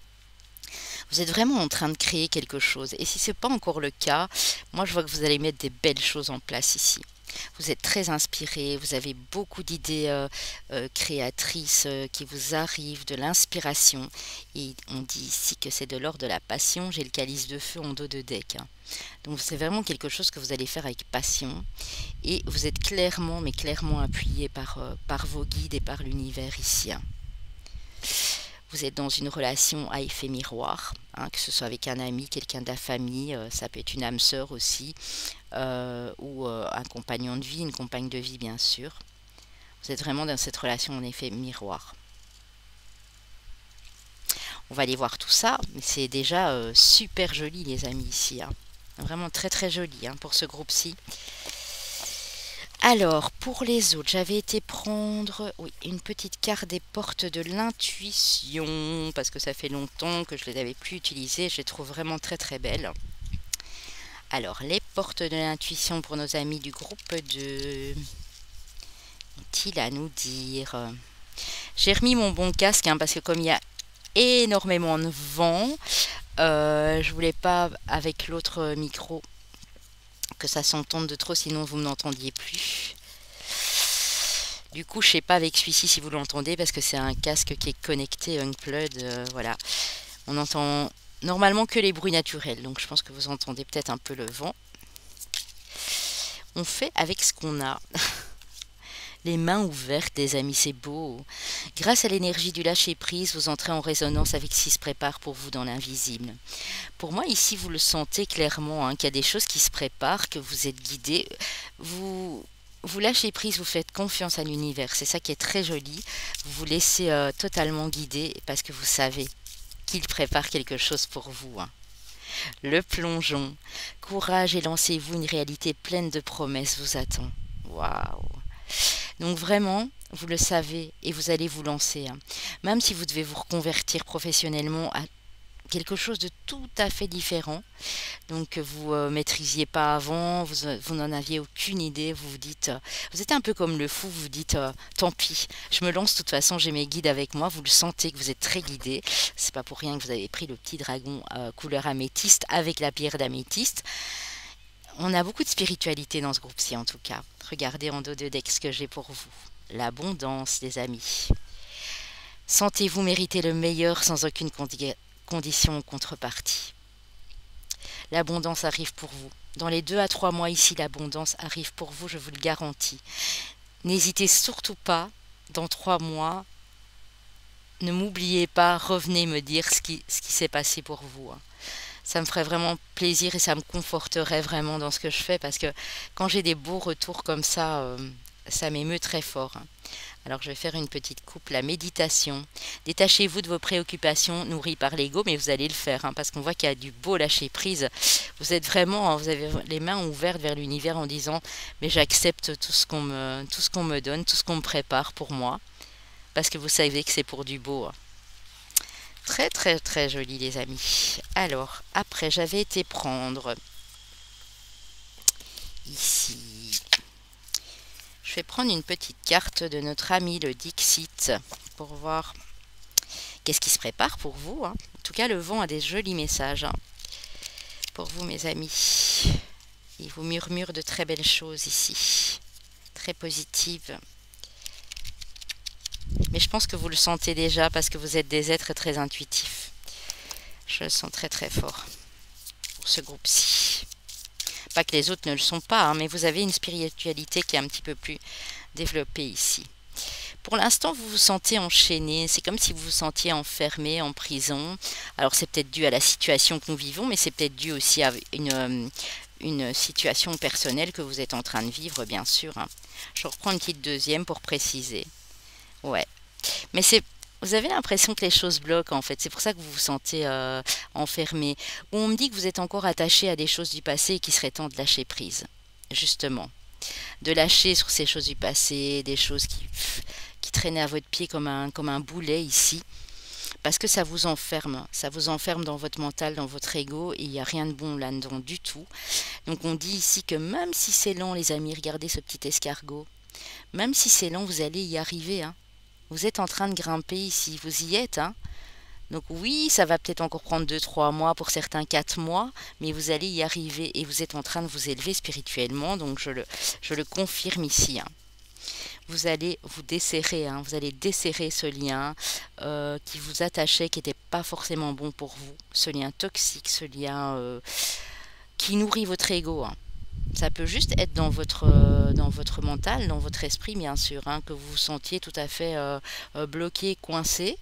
Vous êtes vraiment en train de créer quelque chose. Et si ce n'est pas encore le cas, moi je vois que vous allez mettre des belles choses en place ici. Vous êtes très inspiré, vous avez beaucoup d'idées créatrices qui vous arrivent, de l'inspiration. Et on dit ici que c'est de l'ordre de la passion. J'ai le calice de feu en dos de deck. Hein. Donc c'est vraiment quelque chose que vous allez faire avec passion. Et vous êtes clairement, mais clairement appuyé par vos guides et par l'univers ici. Hein. Vous êtes dans une relation à effet miroir, hein, que ce soit avec un ami, quelqu'un de la famille, ça peut être une âme sœur aussi, ou un compagnon de vie, une compagne de vie bien sûr. Vous êtes vraiment dans cette relation en effet miroir. On va aller voir tout ça, mais c'est déjà super joli les amis ici. Hein. Vraiment très très joli hein, pour ce groupe-ci. Alors, pour les autres, j'avais été prendre une petite carte des portes de l'intuition, parce que ça fait longtemps que je ne les avais plus utilisées, je les trouve vraiment très très belles. Alors, les portes de l'intuition pour nos amis du groupe 2. Qu'ont-ils à nous dire? J'ai remis mon bon casque, hein, parce que comme il y a énormément de vent, je voulais pas, avec l'autre micro, que ça s'entende de trop, sinon vous ne m'entendiez plus. Du coup, je sais pas avec celui-ci si vous l'entendez, parce que c'est un casque qui est connecté Unplugged, voilà. On entend normalement que les bruits naturels, donc je pense que vous entendez peut-être un peu le vent. On fait avec ce qu'on a. Les mains ouvertes, les amis, c'est beau. Grâce à l'énergie du lâcher-prise, vous entrez en résonance avec ce qui se prépare pour vous dans l'invisible. Pour moi, ici, vous le sentez clairement, hein, qu'il y a des choses qui se préparent, que vous êtes guidé. Vous lâchez prise, vous faites confiance à l'univers. C'est ça qui est très joli. Vous vous laissez totalement guider parce que vous savez qu'il prépare quelque chose pour vous, hein. Le plongeon. Courage et lancez-vous, une réalité pleine de promesses vous attend. Waouh! Donc vraiment, vous le savez et vous allez vous lancer, hein. Même si vous devez vous reconvertir professionnellement à quelque chose de tout à fait différent, donc que vous maîtrisiez pas avant, vous n'en aviez aucune idée, vous vous dites, vous êtes un peu comme le fou, vous vous dites, tant pis, je me lance, de toute façon j'ai mes guides avec moi, vous le sentez que vous êtes très guidé, c'est pas pour rien que vous avez pris le petit dragon couleur améthyste avec la pierre d'améthyste. On a beaucoup de spiritualité dans ce groupe-ci en tout cas. Regardez en dos de deck ce que j'ai pour vous. L'abondance, les amis. Sentez-vous mériter le meilleur sans aucune condition ou contrepartie. L'abondance arrive pour vous. Dans les 2 à 3 mois ici, l'abondance arrive pour vous, je vous le garantis. N'hésitez surtout pas, dans 3 mois, ne m'oubliez pas, revenez me dire ce qui s'est passé pour vous, hein. Ça me ferait vraiment plaisir et ça me conforterait vraiment dans ce que je fais, parce que quand j'ai des beaux retours comme ça m'émeut très fort, hein. Alors je vais faire une petite coupe, la méditation. Détachez-vous de vos préoccupations nourries par l'ego, mais vous allez le faire, hein, parce qu'on voit qu'il y a du beau lâcher prise. Vous êtes vraiment, hein, vous avez les mains ouvertes vers l'univers en disant mais j'accepte tout ce qu'on me donne, tout ce qu'on me prépare pour moi, parce que vous savez que c'est pour du beau, hein. Très très très joli les amis. Alors après j'avais été prendre ici, je vais prendre une petite carte de notre ami le Dixit pour voir qu'est-ce qui se prépare pour vous, hein. En tout cas le vent a des jolis messages, hein, pour vous mes amis. Il vous murmure de très belles choses ici, très positives. Mais je pense que vous le sentez déjà parce que vous êtes des êtres très intuitifs. Je le sens très très fort pour ce groupe-ci. Pas que les autres ne le sont pas, hein, mais vous avez une spiritualité qui est un petit peu plus développée ici. Pour l'instant, vous vous sentez enchaîné. C'est comme si vous vous sentiez enfermé en prison. Alors c'est peut-être dû à la situation que nous vivons, mais c'est peut-être dû aussi à une situation personnelle que vous êtes en train de vivre, bien sûr, hein. Je reprends une petite deuxième pour préciser. Ouais, mais vous avez l'impression que les choses bloquent en fait, c'est pour ça que vous vous sentez enfermé. Ou on me dit que vous êtes encore attaché à des choses du passé et qu'il serait temps de lâcher prise, justement. De lâcher sur ces choses du passé, des choses qui traînaient à votre pied comme un boulet ici, parce que ça vous enferme dans votre mental, dans votre ego, et il n'y a rien de bon là-dedans du tout. Donc on dit ici que même si c'est lent les amis, regardez ce petit escargot, même si c'est lent vous allez y arriver, hein. Vous êtes en train de grimper ici, vous y êtes, hein. Donc oui, ça va peut-être encore prendre 2-3 mois, pour certains 4 mois, mais vous allez y arriver et vous êtes en train de vous élever spirituellement, donc je le confirme ici, hein. Vous allez vous desserrer, hein, vous allez desserrer ce lien qui vous attachait, qui n'était pas forcément bon pour vous, ce lien toxique, ce lien qui nourrit votre ego, hein. Ça peut juste être dans votre mental, dans votre esprit bien sûr, hein, que vous vous sentiez tout à fait bloqué, coincé.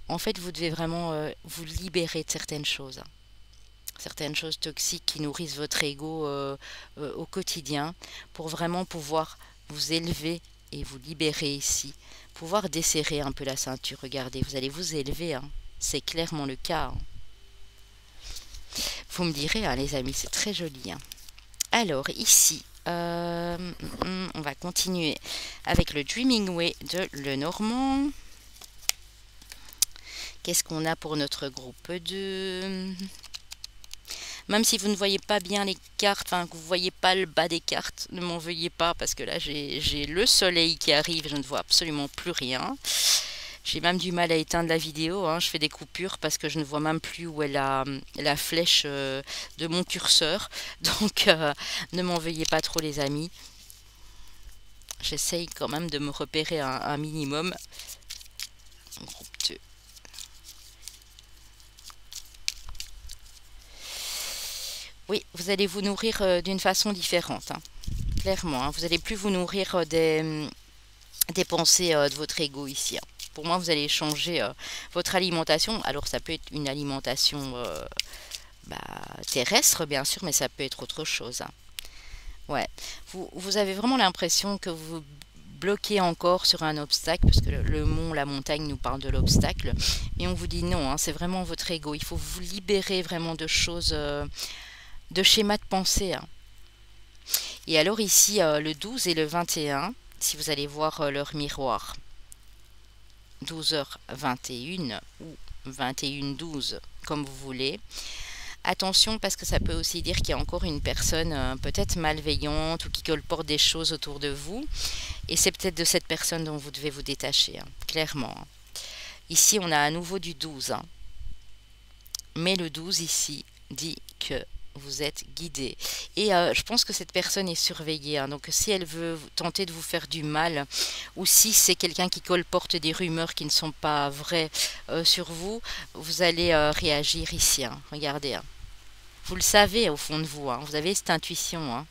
En fait, vous devez vraiment vous libérer de certaines choses. Certaines choses toxiques qui nourrissent votre ego au quotidien, pour vraiment pouvoir vous élever et vous libérer ici. Pouvoir desserrer un peu la ceinture. Regardez, vous allez vous élever, hein. C'est clairement le cas, hein. Vous me direz, hein, les amis, c'est très joli, hein. Alors ici, on va continuer avec le Dreaming Way de Lenormand. Qu'est-ce qu'on a pour notre groupe 2? Même si vous ne voyez pas bien les cartes, enfin que vous ne voyez pas le bas des cartes, ne m'en veuillez pas, parce que là j'ai le soleil qui arrive, je ne vois absolument plus rien. J'ai même du mal à éteindre la vidéo, hein. Je fais des coupures parce que je ne vois même plus où est la flèche de mon curseur. Donc ne m'en veuillez pas trop les amis. J'essaye quand même de me repérer un minimum. Groupe 2. Oui, vous allez vous nourrir d'une façon différente, hein. Clairement, hein. Vous n'allez plus vous nourrir des pensées de votre ego ici, hein. Pour moi, vous allez changer votre alimentation. Alors, ça peut être une alimentation terrestre, bien sûr, mais ça peut être autre chose, hein. Ouais, vous avez vraiment l'impression que vous bloquez encore sur un obstacle, parce que le mont, la montagne nous parle de l'obstacle, et on vous dit non, hein, c'est vraiment votre ego. Il faut vous libérer vraiment de choses, de schémas de pensée, hein. Et alors ici, le 12 et le 21, si vous allez voir leur miroir, 12h21 ou 21h12, comme vous voulez. Attention parce que ça peut aussi dire qu'il y a encore une personne peut-être malveillante ou qui colporte des choses autour de vous. Et c'est peut-être de cette personne dont vous devez vous détacher, hein, clairement. Ici, on a à nouveau du 12. Hein. Mais le 12 ici dit que vous êtes guidé. Et je pense que cette personne est surveillée, hein. Donc si elle veut tenter de vous faire du mal, ou si c'est quelqu'un qui colporte des rumeurs qui ne sont pas vraies sur vous, vous allez réagir ici, hein. Regardez, hein. Vous le savez au fond de vous, hein. Vous avez cette intuition, hein.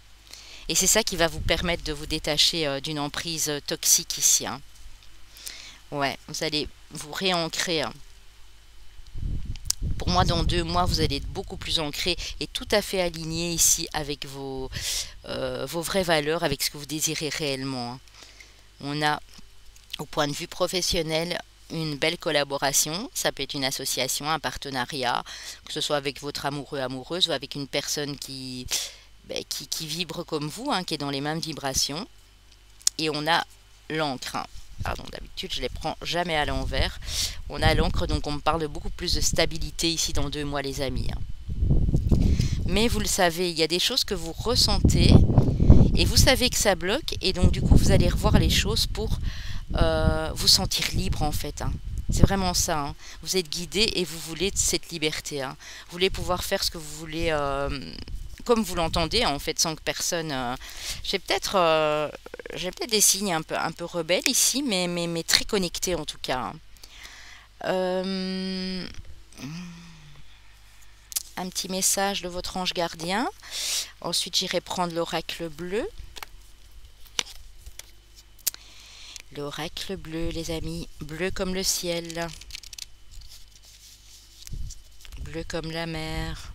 Et c'est ça qui va vous permettre de vous détacher d'une emprise toxique ici, hein. Ouais, vous allez vous réancrer, hein. Pour moi, dans 2 mois, vous allez être beaucoup plus ancré et tout à fait aligné ici avec vos vraies valeurs, avec ce que vous désirez réellement, hein. On a, au point de vue professionnel, une belle collaboration. Ça peut être une association, un partenariat, que ce soit avec votre amoureux, amoureuse ou avec une personne qui vibre comme vous, hein, qui est dans les mêmes vibrations. Et on a l'encre, hein. Pardon, d'habitude je les prends jamais à l'envers. On a l'encre, donc on me parle de beaucoup plus de stabilité ici dans 2 mois les amis, hein. Mais vous le savez, il y a des choses que vous ressentez et vous savez que ça bloque, et donc du coup vous allez revoir les choses pour vous sentir libre en fait, hein. C'est vraiment ça, hein. Vous êtes guidé et vous voulez cette liberté, hein. Vous voulez pouvoir faire ce que vous voulez comme vous l'entendez, en fait, sans que personne... j'ai peut-être des signes un peu rebelles ici, mais très connectés en tout cas, hein. Un petit message de votre ange gardien. Ensuite, j'irai prendre l'oracle bleu. L'oracle bleu, les amis. Bleu comme le ciel. Bleu comme la mer.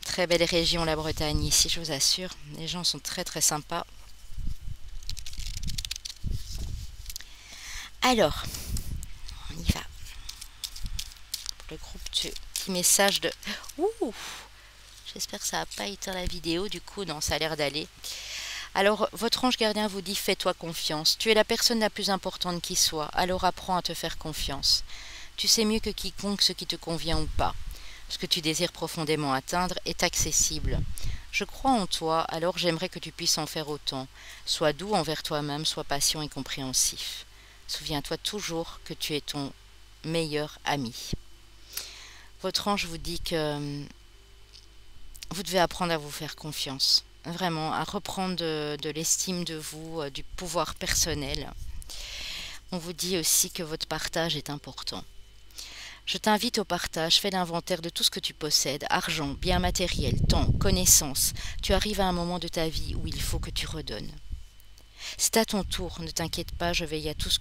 Très belle région, la Bretagne, ici, je vous assure. Les gens sont très très sympas. Alors, on y va. Pour le groupe, petit message de... Ouh, j'espère que ça n'a pas éteint la vidéo, du coup, non, ça a l'air d'aller. Alors, votre ange gardien vous dit, fais-toi confiance. Tu es la personne la plus importante qui soit, alors apprends à te faire confiance. Tu sais mieux que quiconque ce qui te convient ou pas. Ce que tu désires profondément atteindre est accessible. Je crois en toi, alors j'aimerais que tu puisses en faire autant. Sois doux envers toi-même, sois patient et compréhensif. Souviens-toi toujours que tu es ton meilleur ami. Votre ange vous dit que vous devez apprendre à vous faire confiance. Vraiment, à reprendre de l'estime de vous, du pouvoir personnel. On vous dit aussi que votre partage est important. Je t'invite au partage, fais l'inventaire de tout ce que tu possèdes, argent, biens matériels, temps, connaissances. Tu arrives à un moment de ta vie où il faut que tu redonnes. C'est à ton tour, ne t'inquiète pas, je veille à tout ce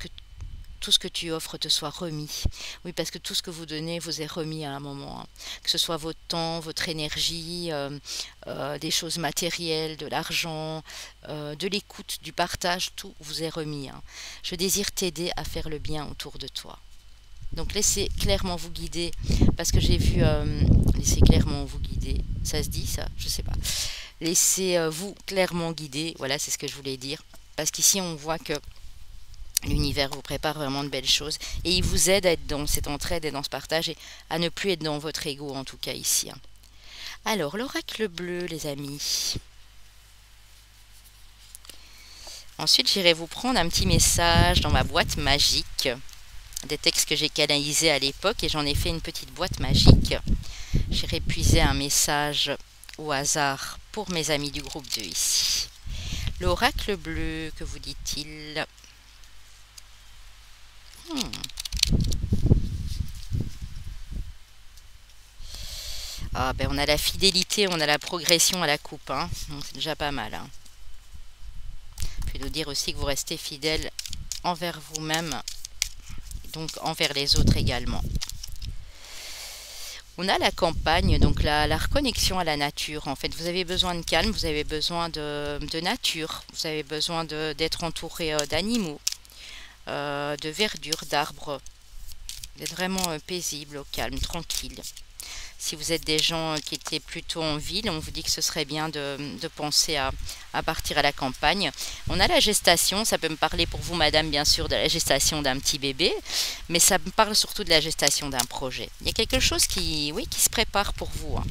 que tu offres te soit remis. Oui, parce que tout ce que vous donnez vous est remis à un moment, hein. Que ce soit votre temps, votre énergie, des choses matérielles, de l'argent, de l'écoute, du partage, tout vous est remis, hein. Je désire t'aider à faire le bien autour de toi. Donc laissez clairement vous guider, parce que j'ai vu laissez clairement vous guider, ça se dit ça, je sais pas. Laissez-vous clairement guider, voilà, c'est ce que je voulais dire, parce qu'ici on voit que l'univers vous prépare vraiment de belles choses et il vous aide à être dans cette entraide et dans ce partage et à ne plus être dans votre ego, en tout cas ici, hein. Alors l'oracle bleu, les amis. Ensuite, j'irai vous prendre un petit message dans ma boîte magique, des textes que j'ai canalisés à l'époque et j'en ai fait une petite boîte magique. J'irai puiser un message au hasard pour mes amis du groupe 2 ici. L'oracle bleu, que vous dit-il? Ah ben on a la fidélité, on a la progression à la coupe, hein. C'est déjà pas mal, hein. Puis nous dire aussi que vous restez fidèle envers vous-même, donc envers les autres également. On a la campagne, donc la reconnexion à la nature. En fait, vous avez besoin de calme, vous avez besoin de nature, vous avez besoin d'être entouré d'animaux, de verdure, d'arbres, d'être vraiment paisible, au calme, tranquille. Si vous êtes des gens qui étaient plutôt en ville, on vous dit que ce serait bien de penser à partir à la campagne. On a la gestation, ça peut me parler pour vous, madame, bien sûr, de la gestation d'un petit bébé, mais ça me parle surtout de la gestation d'un projet. Il y a quelque chose qui se prépare pour vous, hein.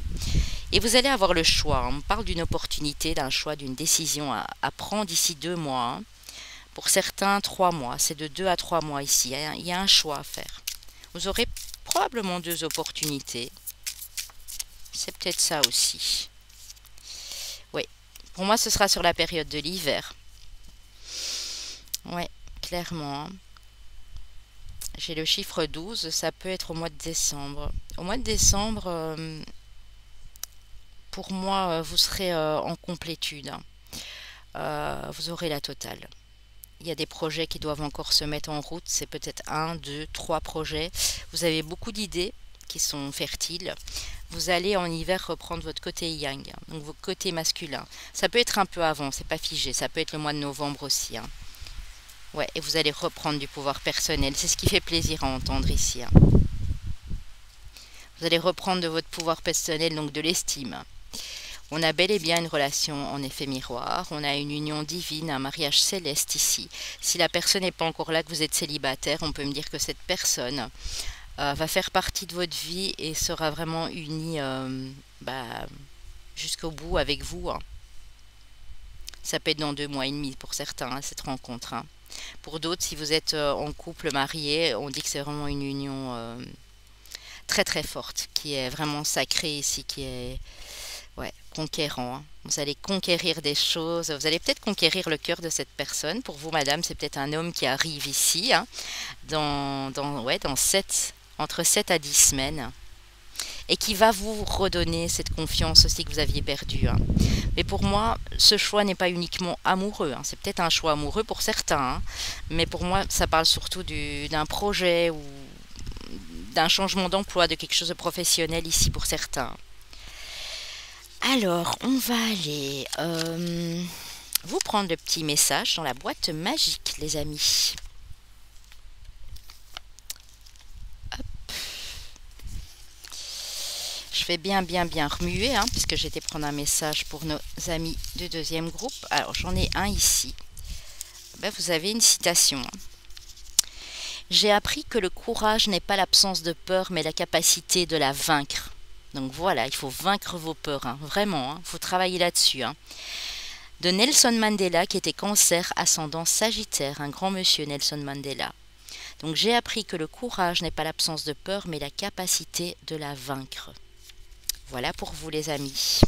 Et vous allez avoir le choix. On parle d'une opportunité, d'un choix, d'une décision à prendre d'ici 2 mois. Hein. Pour certains, 3 mois. C'est de 2 à 3 mois ici. Il y a un choix à faire. Vous aurez probablement 2 opportunités. C'est peut-être ça aussi. Oui, pour moi, ce sera sur la période de l'hiver. Oui, clairement. J'ai le chiffre 12, ça peut être au mois de décembre. Au mois de décembre, pour moi, vous serez en complétude. Vous aurez la totale. Il y a des projets qui doivent encore se mettre en route. C'est peut-être 1, 2, 3 projets. Vous avez beaucoup d'idées qui sont fertiles. Vous allez en hiver reprendre votre côté yang, donc votre côté masculin. Ça peut être un peu avant, c'est pas figé, ça peut être le mois de novembre aussi. Hein. Ouais, et vous allez reprendre du pouvoir personnel, c'est ce qui fait plaisir à entendre ici. Hein. Vous allez reprendre de votre pouvoir personnel, donc de l'estime. On a bel et bien une relation en effet miroir, on a une union divine, un mariage céleste ici. Si la personne n'est pas encore là, que vous êtes célibataire, on peut me dire que cette personne va faire partie de votre vie et sera vraiment unie jusqu'au bout avec vous. Hein. Ça peut être dans 2 mois et demi pour certains, hein, cette rencontre. Hein. Pour d'autres, si vous êtes en couple marié, on dit que c'est vraiment une union très très forte, qui est vraiment sacrée ici, qui est conquérant. Hein. Vous allez conquérir des choses, vous allez peut-être conquérir le cœur de cette personne. Pour vous, madame, c'est peut-être un homme qui arrive ici, hein, entre 7 à 10 semaines, et qui va vous redonner cette confiance aussi que vous aviez perdue. Hein. Mais pour moi, ce choix n'est pas uniquement amoureux. Hein. C'est peut-être un choix amoureux pour certains, hein, mais pour moi, ça parle surtout d'un projet ou d'un changement d'emploi, de quelque chose de professionnel ici pour certains. Alors, on va aller vous prendre le petit message dans la boîte magique, les amis. Je vais bien remuer, hein, puisque j'étais prendre un message pour nos amis du 2e groupe. Alors, j'en ai un ici. Ben, vous avez une citation. J'ai appris que le courage n'est pas l'absence de peur, mais la capacité de la vaincre. Donc voilà, il faut vaincre vos peurs, hein, vraiment, hein, faut travailler là-dessus. Hein. De Nelson Mandela, qui était Cancer, ascendant Sagittaire, un grand monsieur Nelson Mandela. Donc j'ai appris que le courage n'est pas l'absence de peur, mais la capacité de la vaincre. Voilà pour vous, les amis.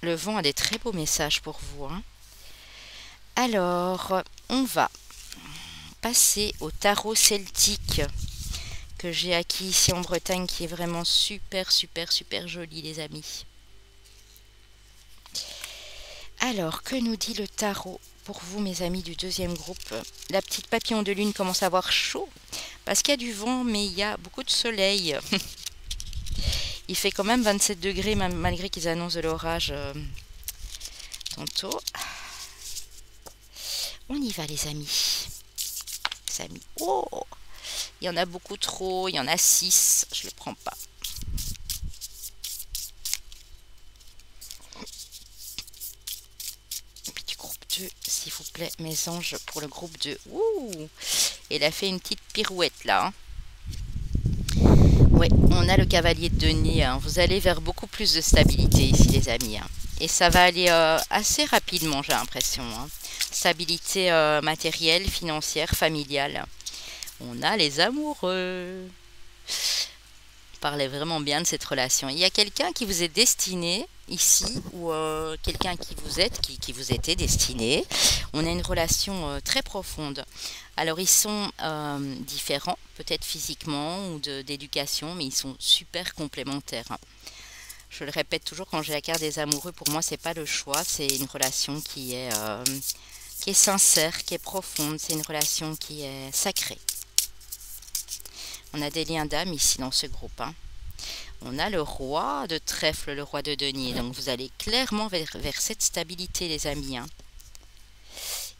Le vent a des très beaux messages pour vous. Hein. Alors, on va passer au tarot celtique que j'ai acquis ici en Bretagne, qui est vraiment super joli, les amis. Alors, que nous dit le tarot pour vous, mes amis du 2e groupe? La petite papillon de lune commence à avoir chaud, parce qu'il y a du vent, mais il y a beaucoup de soleil. Il fait quand même 27 degrés, malgré qu'ils annoncent de l'orage tantôt. On y va, les amis. Les amis. Oh! Il y en a beaucoup trop, il y en a 6, je ne le prends pas. Et puis du groupe 2, s'il vous plaît, mes anges, pour le groupe 2. Ouh! Il a fait une petite pirouette là. Hein. Ouais, on a le cavalier de denier. Hein. Vous allez vers beaucoup plus de stabilité ici, les amis. Hein. Et ça va aller assez rapidement, j'ai l'impression, hein. Stabilité matérielle, financière, familiale. On a les amoureux. Parlait vraiment bien de cette relation. Il y a quelqu'un qui vous est destiné ici, ou quelqu'un qui vous êtes, qui vous était destiné. On a une relation très profonde. Alors ils sont différents, peut-être physiquement ou d'éducation, mais ils sont super complémentaires, hein. Je le répète toujours, quand j'ai la carte des amoureux, pour moi c'est pas le choix, c'est une relation qui est sincère, qui est profonde, c'est une relation qui est sacrée. On a des liens d'âme ici dans ce groupe, hein. On a le roi de trèfle, le roi de denier. Donc vous allez clairement vers cette stabilité, les amis, hein.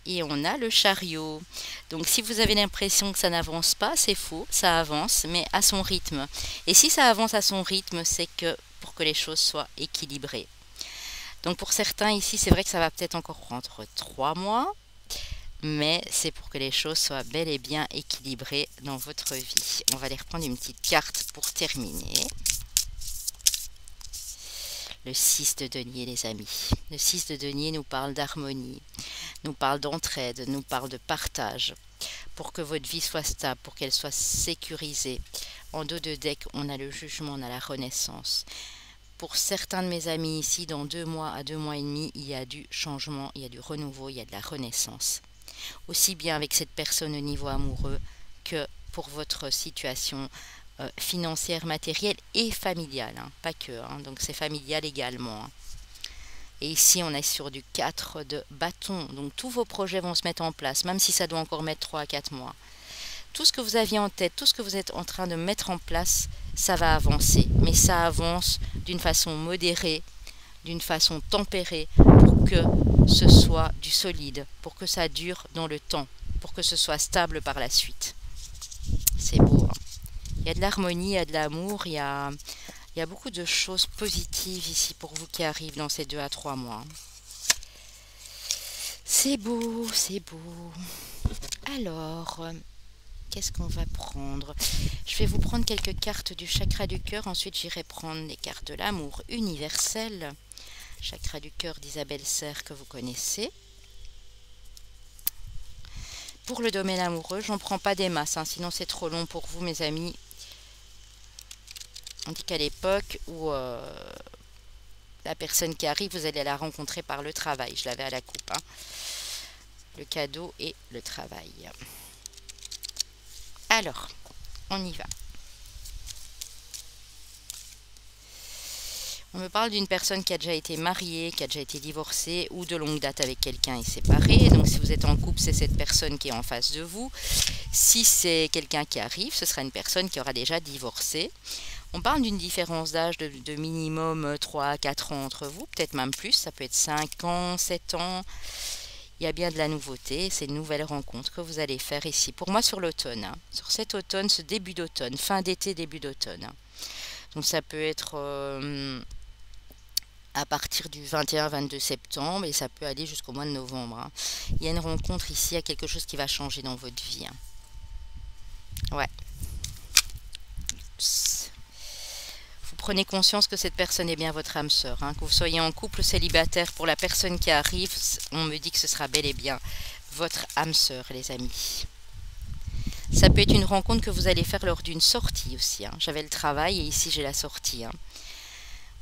Et on a le chariot. Donc si vous avez l'impression que ça n'avance pas, c'est faux, ça avance, mais à son rythme. Et si ça avance à son rythme, c'est que pour que les choses soient équilibrées. Donc pour certains ici, c'est vrai que ça va peut-être encore prendre 3 mois. Mais c'est pour que les choses soient bel et bien équilibrées dans votre vie. On va aller reprendre une petite carte pour terminer. Le 6 de denier, les amis. Le 6 de denier nous parle d'harmonie, nous parle d'entraide, nous parle de partage. Pour que votre vie soit stable, pour qu'elle soit sécurisée. En dos de deck, on a le jugement, on a la renaissance. Pour certains de mes amis ici, dans 2 mois à 2 mois et demi, il y a du changement, il y a du renouveau, il y a de la renaissance. Aussi bien avec cette personne au niveau amoureux que pour votre situation financière, matérielle et familiale, hein, pas que, hein, donc c'est familial également, hein. Et ici on est sur du 4 de bâton, donc tous vos projets vont se mettre en place, même si ça doit encore mettre 3 à 4 mois. Tout ce que vous aviez en tête, tout ce que vous êtes en train de mettre en place, ça va avancer, mais ça avance d'une façon modérée, d'une façon tempérée, pour que ce soit du solide, pour que ça dure dans le temps, pour que ce soit stable par la suite. C'est beau, hein. Il y a de l'harmonie, il y a de l'amour, il y a beaucoup de choses positives ici pour vous qui arrivent dans ces 2 à 3 mois. C'est beau, c'est beau. Alors, qu'est-ce qu'on va prendre? Je vais vous prendre quelques cartes du chakra du cœur, ensuite j'irai prendre les cartes de l'amour universel. Chakra du cœur d'Isabelle Serre que vous connaissez. Pour le domaine amoureux, j'en prends pas des masses, hein, sinon c'est trop long pour vous, mes amis. On dit qu'à l'époque où la personne qui arrive, vous allez la rencontrer par le travail. Je l'avais à la coupe, hein. Le cadeau et le travail. Alors, on y va. On me parle d'une personne qui a déjà été mariée, qui a déjà été divorcée ou de longue date avec quelqu'un et séparée. Donc si vous êtes en couple, c'est cette personne qui est en face de vous. Si c'est quelqu'un qui arrive, ce sera une personne qui aura déjà divorcé. On parle d'une différence d'âge de minimum 3 à 4 ans entre vous, peut-être même plus, ça peut être 5 ans, 7 ans. Il y a bien de la nouveauté, c'est une nouvelle rencontre que vous allez faire ici. Pour moi sur l'automne, hein. Sur cet automne, ce début d'automne, fin d'été, début d'automne, hein. Donc ça peut être à partir du 21-22 septembre et ça peut aller jusqu'au mois de novembre, hein. Il y a une rencontre ici, il y a quelque chose qui va changer dans votre vie, hein. Ouais. Vous prenez conscience que cette personne est bien votre âme sœur, hein. Que vous soyez en couple ou célibataire, pour la personne qui arrive, on me dit que ce sera bel et bien votre âme sœur, les amis. Ça peut être une rencontre que vous allez faire lors d'une sortie aussi, hein. J'avais le travail et ici j'ai la sortie, hein.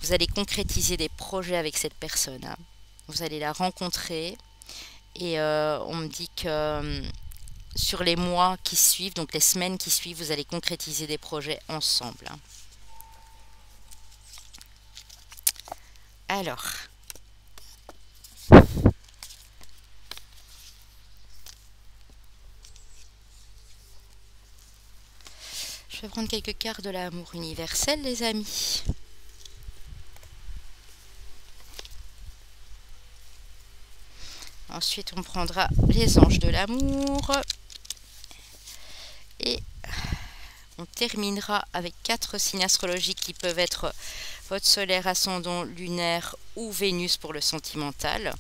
Vous allez concrétiser des projets avec cette personne, hein. Vous allez la rencontrer et on me dit que sur les mois qui suivent, donc les semaines qui suivent, vous allez concrétiser des projets ensemble, hein. Alors, je vais prendre quelques cartes de l'amour universel, les amis. Ensuite, on prendra les anges de l'amour. Et on terminera avec 4 signes astrologiques qui peuvent être votre solaire, ascendant, lunaire ou Vénus pour le sentimental.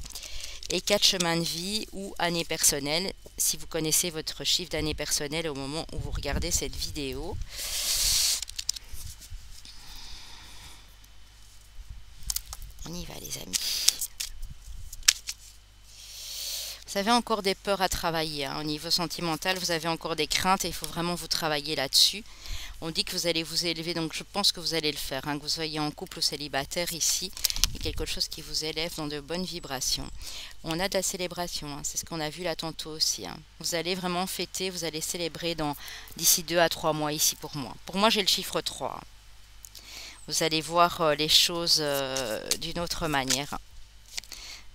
Et 4 chemins de vie ou années personnelles, si vous connaissez votre chiffre d'année personnelle au moment où vous regardez cette vidéo. On y va les amis. Vous avez encore des peurs à travailler, hein. Au niveau sentimental, vous avez encore des craintes et il faut vraiment vous travailler là-dessus. On dit que vous allez vous élever, donc je pense que vous allez le faire, hein, que vous soyez en couple ou célibataire ici. Il y a quelque chose qui vous élève dans de bonnes vibrations. On a de la célébration, hein, c'est ce qu'on a vu là tantôt aussi, hein. Vous allez vraiment fêter, vous allez célébrer d'ici 2 à 3 mois ici pour moi. Pour moi, j'ai le chiffre 3. Vous allez voir les choses d'une autre manière.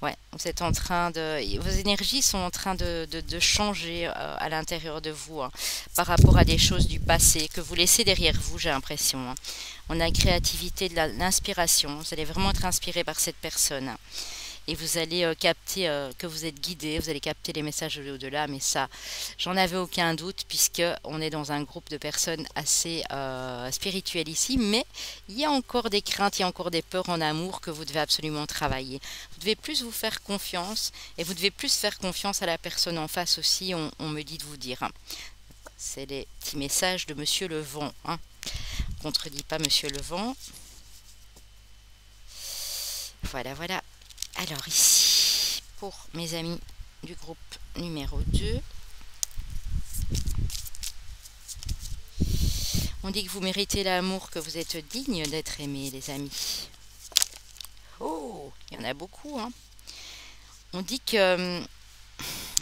Ouais, vous êtes en train de... Vos énergies sont en train de changer à l'intérieur de vous, hein, par rapport à des choses du passé que vous laissez derrière vous, j'ai l'impression, hein. On a créativité, de l'inspiration. Vous allez vraiment être inspiré par cette personne. Et vous allez capter que vous êtes guidé, vous allez capter les messages de l'au-delà, mais ça, j'en avais aucun doute, puisque on est dans un groupe de personnes assez spirituelles ici, mais il y a encore des craintes, il y a encore des peurs en amour que vous devez absolument travailler. Vous devez plus vous faire confiance, et vous devez plus faire confiance à la personne en face aussi, on me dit de vous dire, hein. C'est les petits messages de Monsieur le Vent, hein. Contredit pas Monsieur le Vent. Voilà, voilà. Alors ici, pour mes amis du groupe numéro 2, on dit que vous méritez l'amour, que vous êtes digne d'être aimé, les amis. Oh, il y en a beaucoup, hein. On dit que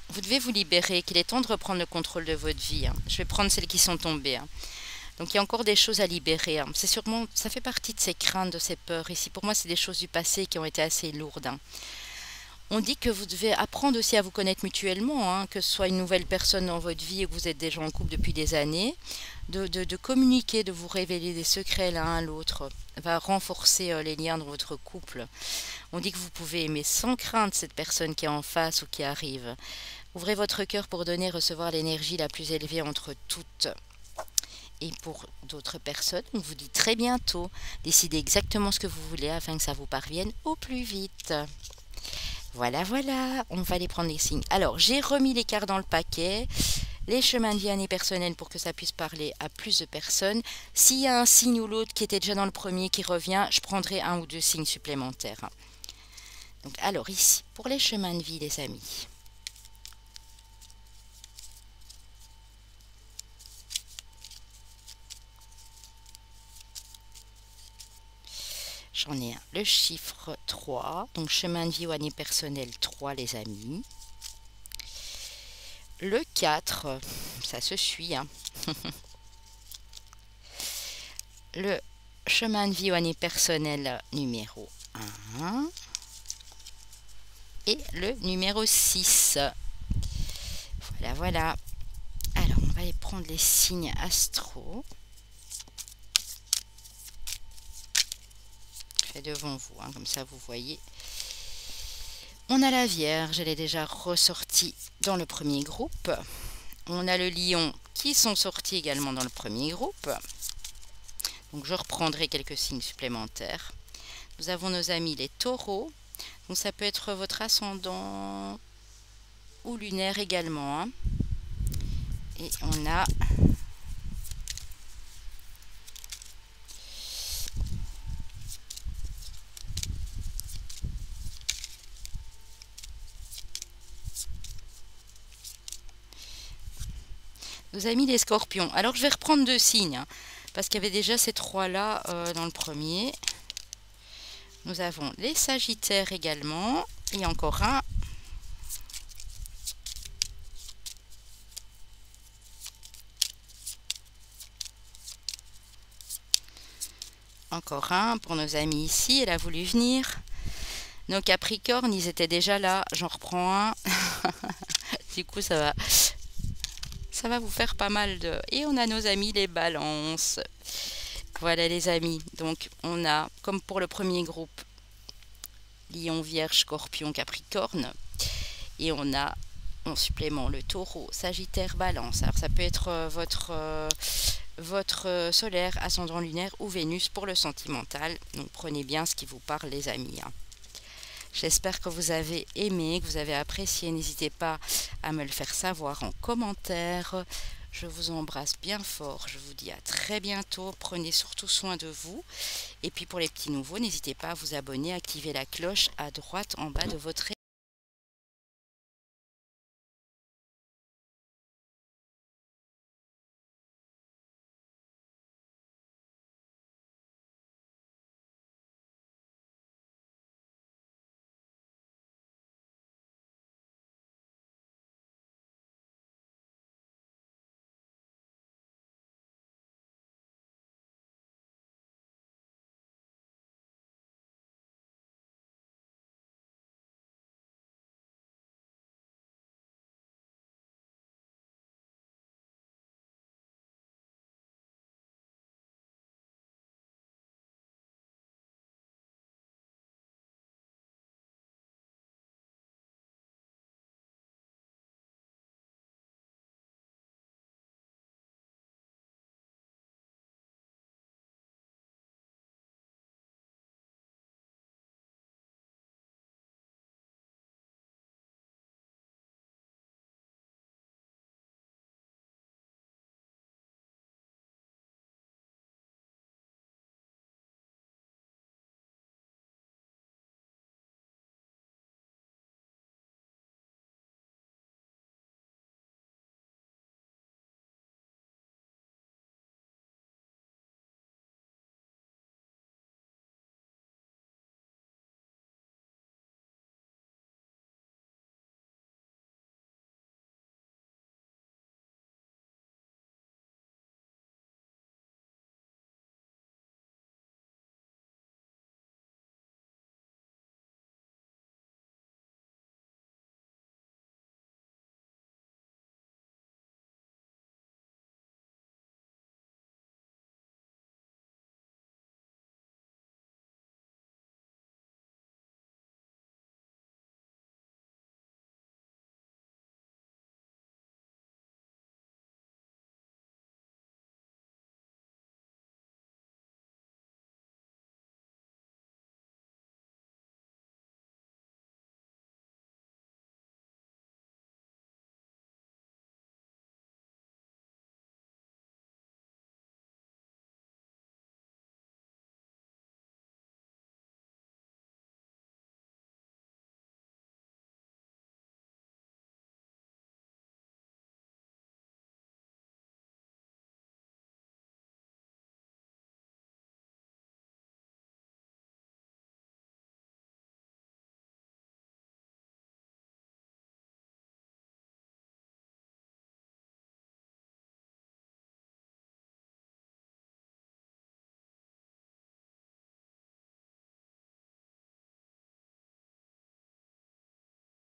vous devez vous libérer, qu'il est temps de reprendre le contrôle de votre vie, hein. Je vais prendre celles qui sont tombées, hein. Donc il y a encore des choses à libérer, hein. C'est sûrement, ça fait partie de ces craintes, de ces peurs. Ici, pour moi, c'est des choses du passé qui ont été assez lourdes, hein. On dit que vous devez apprendre aussi à vous connaître mutuellement, hein, que ce soit une nouvelle personne dans votre vie et que vous êtes déjà en couple depuis des années, de communiquer, de vous révéler des secrets l'un à l'autre, va renforcer les liens dans votre couple. On dit que vous pouvez aimer sans crainte cette personne qui est en face ou qui arrive. Ouvrez votre cœur pour donner et recevoir l'énergie la plus élevée entre toutes. Et pour d'autres personnes, on vous dit très bientôt, décidez exactement ce que vous voulez afin que ça vous parvienne au plus vite. Voilà, voilà, on va aller prendre les signes. Alors, j'ai remis les cartes dans le paquet, les chemins de vie année personnelle pour que ça puisse parler à plus de personnes. S'il y a un signe ou l'autre qui était déjà dans le premier qui revient, je prendrai 1 ou 2 signes supplémentaires. Donc, alors ici, pour les chemins de vie, les amis. J'en ai un, le chiffre 3, donc chemin de vie ou année personnelle 3, les amis. Le 4, ça se suit, hein. Le chemin de vie ou année personnelle numéro 1. Et le numéro 6. Voilà, voilà. Alors, on va aller prendre les signes astro. Devant vous, hein, comme ça vous voyez. On a la Vierge, elle est déjà ressortie dans le premier groupe. On a le Lion qui sont sortis également dans le premier groupe. Donc je reprendrai quelques signes supplémentaires. Nous avons nos amis les Taureaux. Donc ça peut être votre ascendant ou lunaire également, hein. Et on a nos amis les Scorpions. Alors je vais reprendre 2 signes, hein, parce qu'il y avait déjà ces 3-là dans le premier. Nous avons les Sagittaires également. Et encore un. Encore un pour nos amis ici. Elle a voulu venir. Nos Capricornes, ils étaient déjà là. J'en reprends un. Du coup, ça va vous faire pas mal de... Et on a nos amis les Balances. Voilà les amis. Donc on a, comme pour le premier groupe, Lion, Vierge, Scorpion, Capricorne. Et on a en supplément le Taureau, Sagittaire, Balance. Alors ça peut être votre solaire, ascendant lunaire ou Vénus pour le sentimental. Donc prenez bien ce qui vous parle les amis, hein. J'espère que vous avez aimé, que vous avez apprécié. N'hésitez pas à me le faire savoir en commentaire. Je vous embrasse bien fort. Je vous dis à très bientôt. Prenez surtout soin de vous. Et puis pour les petits nouveaux, n'hésitez pas à vous abonner, à activer la cloche à droite en bas de votre